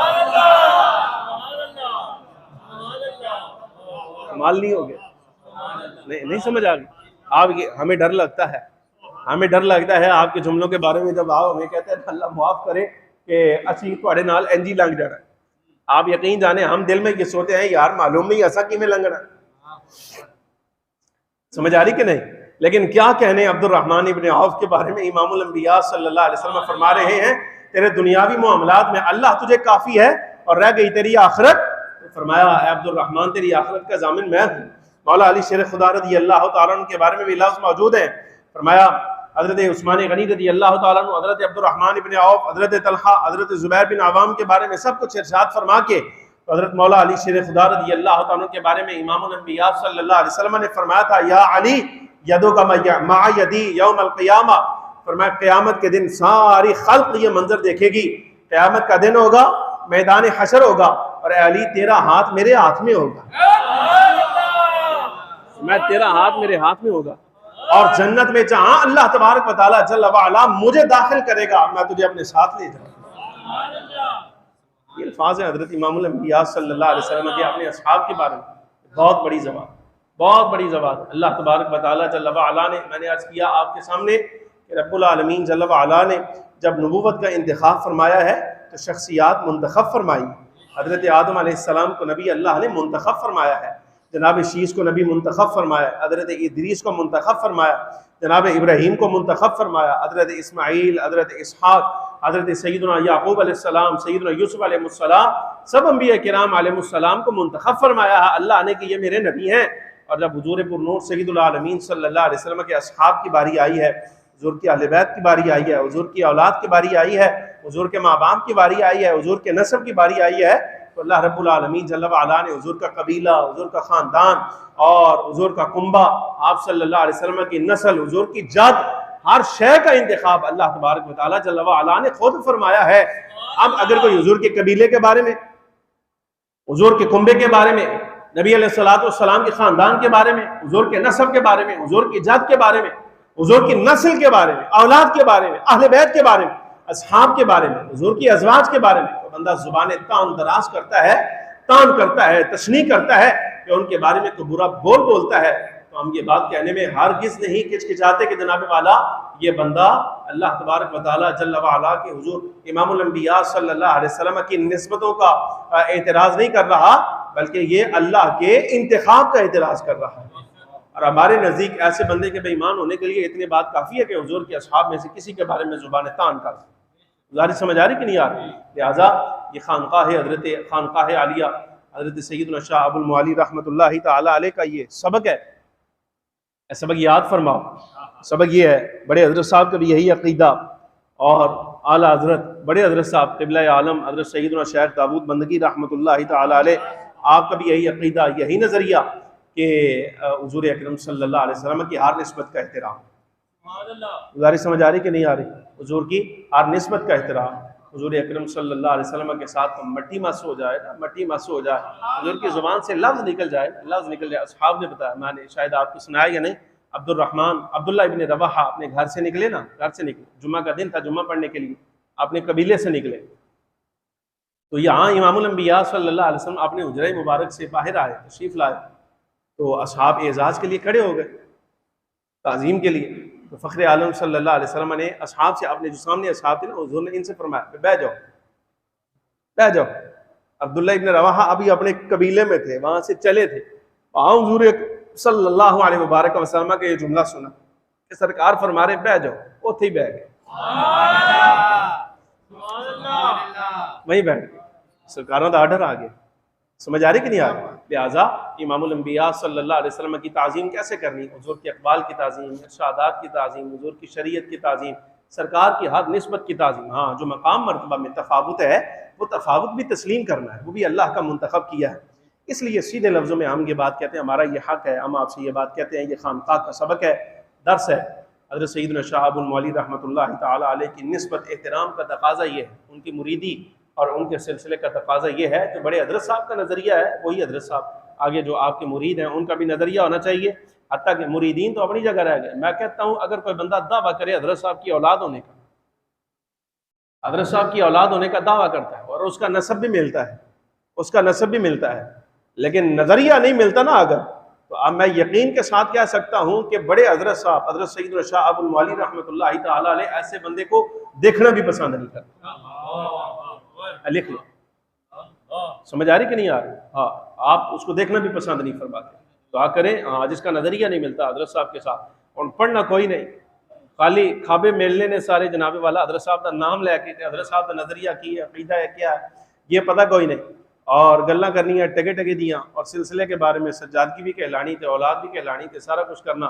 کمال نہیں ہو گیا؟ نہیں سمجھ آ گئی آپ؟ ہمیں ڈر لگتا ہے آپ کے جملوں کے بارے میں، جب آپ ہمیں کہتے ہیں اللہ معاف کرے کہ اسی تھوڑے نال انجی لنگ جانا ہے، آپ یقین جانے ہم دل میں یہ سوچتے ہیں یار معلوم نہیں ایسا کی میں لنگنا، سمجھ آ رہی کہ نہیں؟ لیکن کیا کہنے عبد الرحمن ابن عوف کے بارے میں، امام الانبیاء صلی اللہ علیہ وسلم فرما رہے ہیں تیرے دنیاوی معاملات میں اللہ تجھے کافی ہے اور رہ گئی تیری آخرت، فرمایا اے عبد الرحمن تیری آخرت کا ضامن میں ہوں۔ مولا علی شیر خدا رضی اللہ تعالیٰ عنہ کے بارے میں بھی لفظ موجود ہیں، فرمایا حضرت عثمان غنی رضی اللہ تعالیٰ عنہ، حضرت عبد الرحمن ابن عوف، حضرت طلحہ، حضرت زبیر بن عوام کے بارے میں سب کچھ ارشاد فرما کے حضرت مولا علی شیر خدا رضی اللہ تعالیٰ عنہ کے بارے میں امام الانبیاء صلی اللہ علیہ وسلم نے فرمایا تھا یا علی یدک مع یدی یوم القیامہ، فرمایا قیامت کے دن ساری خلق یہ منظر دیکھے گی، قیامت کا دن ہوگا، میدان حشر ہوگا اور اے علی تیرا ہاتھ میرے ہاتھ میں ہوگا، میں تیرا ہاتھ میرے ہاتھ میں ہوگا، اور جنت میں جہاں اللہ تبارک و تعالیٰ جل وعلا مجھے داخل کرے گا میں تجھے اپنے ساتھ لے جاؤں گا۔ یہ الفاظ ہیں حضرت امام الانبیاء صلی اللہ علیہ وسلم کے اپنے اصحاب کے بارے میں، بہت بڑی زبان، بہت بڑی زبان۔ اللہ تبارک و تعالیٰ جل وعلا نے، میں نے عرض کیا آپ کے سامنے کہ رب العالمین جل وعلا نے جب نبوت کا انتخاب فرمایا ہے تو شخصیات منتخب فرمائی۔ حضرت آدم علیہ السلام کو نبی اللہ نے منتخب فرمایا ہے، جناب شیس کو نبی منتخب فرمایا، حضرت ادریس کو منتخب فرمایا، جناب ابراہیم کو منتخب فرمایا، حضرت اسماعیل، حضرت اسحاق، حضرت سیدنا یعقوب علیہ السلام، سیدنا یوسف علیہ السلام، سب انبیاء کرام علیہ السلام کو منتخب فرمایا ہے اللہ نے کہ یہ میرے نبی ہیں۔ اور جب حضور پر نور سید العالمین صلی اللہ علیہ وسلم کے اصحاب کی باری آئی ہے، حضور کی اہل بیت کی باری آئی ہے، حضور کی اولاد کی باری آئی ہے، حضور کے ماں باپ کی باری آئی ہے، حضور کے نسب کی باری آئی ہے، تو اللہ رب العالمین جل وعلا نے حضور کا قبیلہ، حضور کا خاندان اور حضور کا کنبہ، آپ صلی اللہ علیہ وسلم کی نسل، حضور کی جد، ہر شے کا انتخاب اللہ تبارک و تعالیٰ جل وعلا نے خود فرمایا ہے۔ اب اگر کوئی حضور کے قبیلے کے بارے میں، حضور کے کنبے کے بارے میں، نبی علیہ الصلوۃ والسلام کے خاندان کے بارے میں، حضور کے نسب کے بارے میں، حضور کی جد کے بارے میں، حضور کی نسل کے بارے میں، اولاد کے بارے میں، اہل بیت کے بارے میں، اصحاب کے بارے میں، حضور کی ازواج کے بارے میں، تو بندہ زبان تان دراز کرتا ہے، تان کرتا ہے، تشنیع کرتا ہے کہ ان کے بارے میں تو برا بولتا ہے، تو ہم یہ بات کہنے میں ہرگز نہیں کچکچاتے کہ جناب والا یہ بندہ اللہ تبارک و تعالیٰ جل وعلا کے حضور امام الانبیاء صلی اللہ علیہ وسلم کی نسبتوں کا اعتراض نہیں کر رہا، بلکہ یہ اللہ کے انتخاب کا اعتراض کر رہا ہے۔ اور ہمارے نزدیک ایسے بندے کے بے ایمان ہونے کے لیے اتنی بات کافی ہے کہ حضور کے اصحاب میں سے کسی کے بارے میں زبان تان کر گزارش سمجھ آ رہی کہ نہیں آ رہی؟ لہٰذا یہ خانقاہ عالیہ حضرت سیدنا شاہ ابو المعالی رحمۃ اللہ تعالی علیہ کا یہ سبق ہے، سبق یاد فرماؤ۔ سبق یہ ہے، بڑے حضرت صاحب کا بھی یہی عقیدہ، اور اعلیٰ حضرت بڑے حضرت صاحب قبلہ عالم حضرت سیدنا شیخ داود بندگی رحمۃ اللہ تعالی علیہ، آپ کا بھی یہی عقیدہ، یہی نظریہ کہ حضور اکرم صلی اللہ علیہ وسلم کی ہر نسبت کا احترام۔ گزارش سمجھ آ رہی کہ نہیں آ رہی؟ حضور کی ہر نسبت کا احترام، حضور اکرم صلی اللہ علیہ وسلم کے ساتھ مٹی مس ہو جائے، مٹی مس ہو جائے، حضور کی زبان سے لفظ نکل جائے، لفظ نکل جائے۔ اصحاب نے بتایا، میں نے شاید آپ کو سنایا یا نہیں، عبداللہ ابن رواحہ اپنے گھر سے نکلے نا، گھر سے نکلے، جمعہ کا دن تھا، جمعہ پڑھنے کے لیے اپنے قبیلے سے نکلے، تو یہاں امام الانبیاء صلی اللہ علیہ وسلم اپنے حجرہ مبارک سے باہر آئے، تشریف لائے، تو اصحاب اعزاز کے لیے کھڑے ہو گئے، تعظیم کے لیے۔ تو فخر عالم صلی اللہ علیہ وسلم نے اصحاب سے، اپنے جو سامنے اصحاب تھے نا، حضور نے ان سے فرمایا بیٹھ جاؤ، بیٹھ جاؤ۔ عبداللہ ابن رواحہ ابھی اپنے قبیلے میں تھے، وہاں سے چلے تھے، وہاں حضور صلی اللہ علیہ وبارک وسلم کا یہ جملہ سنا کہ سرکار فرما رہے بیٹھ جاؤ، اوتھے ہی بیٹھ گئے، وہیں بیٹھ گئے، سرکاروں کا آرڈر آ گیا۔ سمجھ آ رہی کہ نہیں آ رہی؟ لہٰذا امام الانبیاء صلی اللہ علیہ وسلم کی تعظیم کیسے کرنی؟ حضور کے اقوال کی تعظیم، ارشادات کی تعظیم، حضور کی شریعت کی تعظیم، سرکار کی ہر نسبت کی تعظیم۔ ہاں، جو مقام مرتبہ میں تفاوت ہے وہ تفاوت بھی تسلیم کرنا ہے، وہ بھی اللہ کا منتخب کیا ہے۔ اس لیے سیدھے لفظوں میں ہم یہ بات کہتے ہیں ہمارا یہ حق ہے، ہم آپ سے یہ بات کہتے ہیں، یہ خانقاہ کا سبق ہے، درس ہے۔ حضرت سیدنا شاہ ابو المعلی رحمۃ اللہ تعالی علیہ کی نسبت احترام کا تقاضا یہ ہے، ان کی مریدی اور ان کے سلسلے کا تقاضا یہ ہے کہ بڑے حضرت صاحب کا نظریہ ہے وہی حضرت صاحب آگے جو آپ کے مرید ہیں ان کا بھی نظریہ ہونا چاہیے، حتیٰ کہ مریدین تو اپنی جگہ رہ گئے۔ میں کہتا ہوں اگر کوئی بندہ دعویٰ کرے حضرت صاحب کی اولاد ہونے کا، حضرت صاحب کی اولاد ہونے کا دعویٰ کرتا ہے اور اس کا نسب بھی ملتا ہے، اس کا نسب بھی ملتا ہے، لیکن نظریہ نہیں ملتا نا اگر، تو اب میں یقین کے ساتھ کہہ سکتا ہوں کہ بڑے حضرت صاحب حضرت سیدنا شاہ ابو المعلی رحمۃ اللہ تعالی علیہ ایسے بندے کو دیکھنا بھی پسند نہیں کرتے۔ لکھ لو، سمجھ آ رہی کہ نہیں آ رہی؟ ہاں، آپ اس کو دیکھنا بھی پسند نہیں فرماتے۔ دعا کریں جس کا نظریہ نہیں ملتا حضرت صاحب کے ساتھ، اور پڑھنا کوئی نہیں، خالی کھابے میلنے نے سارے جناب والا حضرت صاحب کا نام لے کے حضرت صاحب کا نظریہ کی ہے، عقیدہ ہے، کیا ہے یہ پتہ کوئی نہیں، اور گلاں کرنی ہے ٹگے ٹگے دیاں، اور سلسلے کے بارے میں سجادگی بھی کہلانی تھے، اولاد بھی کہلانی تھے، سارا کچھ کرنا،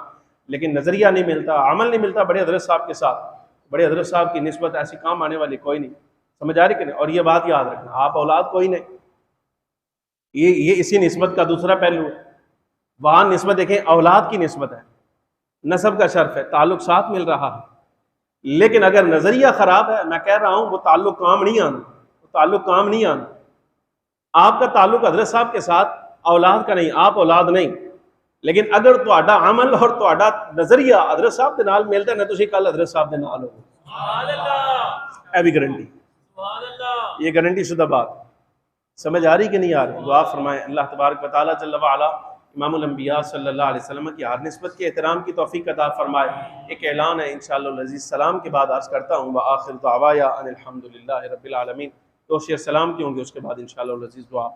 لیکن نظریہ نہیں ملتا، عمل نہیں ملتا بڑے حضرت صاحب کے ساتھ۔ بڑے حضرت صاحب کی نسبت ایسی کام آنے والی کوئی نہیں، سمجھ آ رہی کہ نہیں؟ اور یہ بات یاد رکھنا، آپ اولاد کوئی نہیں، یہ اسی نسبت کا دوسرا پہلو ہے۔ وہاں نسبت دیکھیں اولاد کی نسبت ہے، نسب کا شرف ہے، تعلق ساتھ مل رہا ہے، لیکن اگر نظریہ خراب ہے، میں کہہ رہا ہوں وہ تعلق کام نہیں آنا، وہ تعلق کام نہیں آنا۔ آپ کا تعلق حضرت صاحب کے ساتھ اولاد کا نہیں، آپ اولاد نہیں، لیکن اگر تہاڈا عمل اور تہاڈا نظریہ حضرت صاحب کے نال ملتا ہے نا، تسی کل حضرت صاحب دے نال ہو، سبحان اللہ، اے بھی گارنٹی، سبحان اللہ، یہ گارنٹی شدہ بات۔ سمجھ آ رہی کہ نہیں آ رہی؟ دعا فرمائیں اللہ تبارک و تعالیٰ جل وعلا امام الانبیاء صلی اللہ علیہ وسلم کی ہر نسبت کے احترام کی توفیق عطا فرمائے۔ ایک اعلان ہے انشاءاللہ العزیز، سلام کے بعد عرض کرتا ہوں وآخر دعوایا ان الحمدللہ رب العالمین، تو شیر سلام کی ہوں گے، اس کے بعد انشاءاللہ العزیز دعا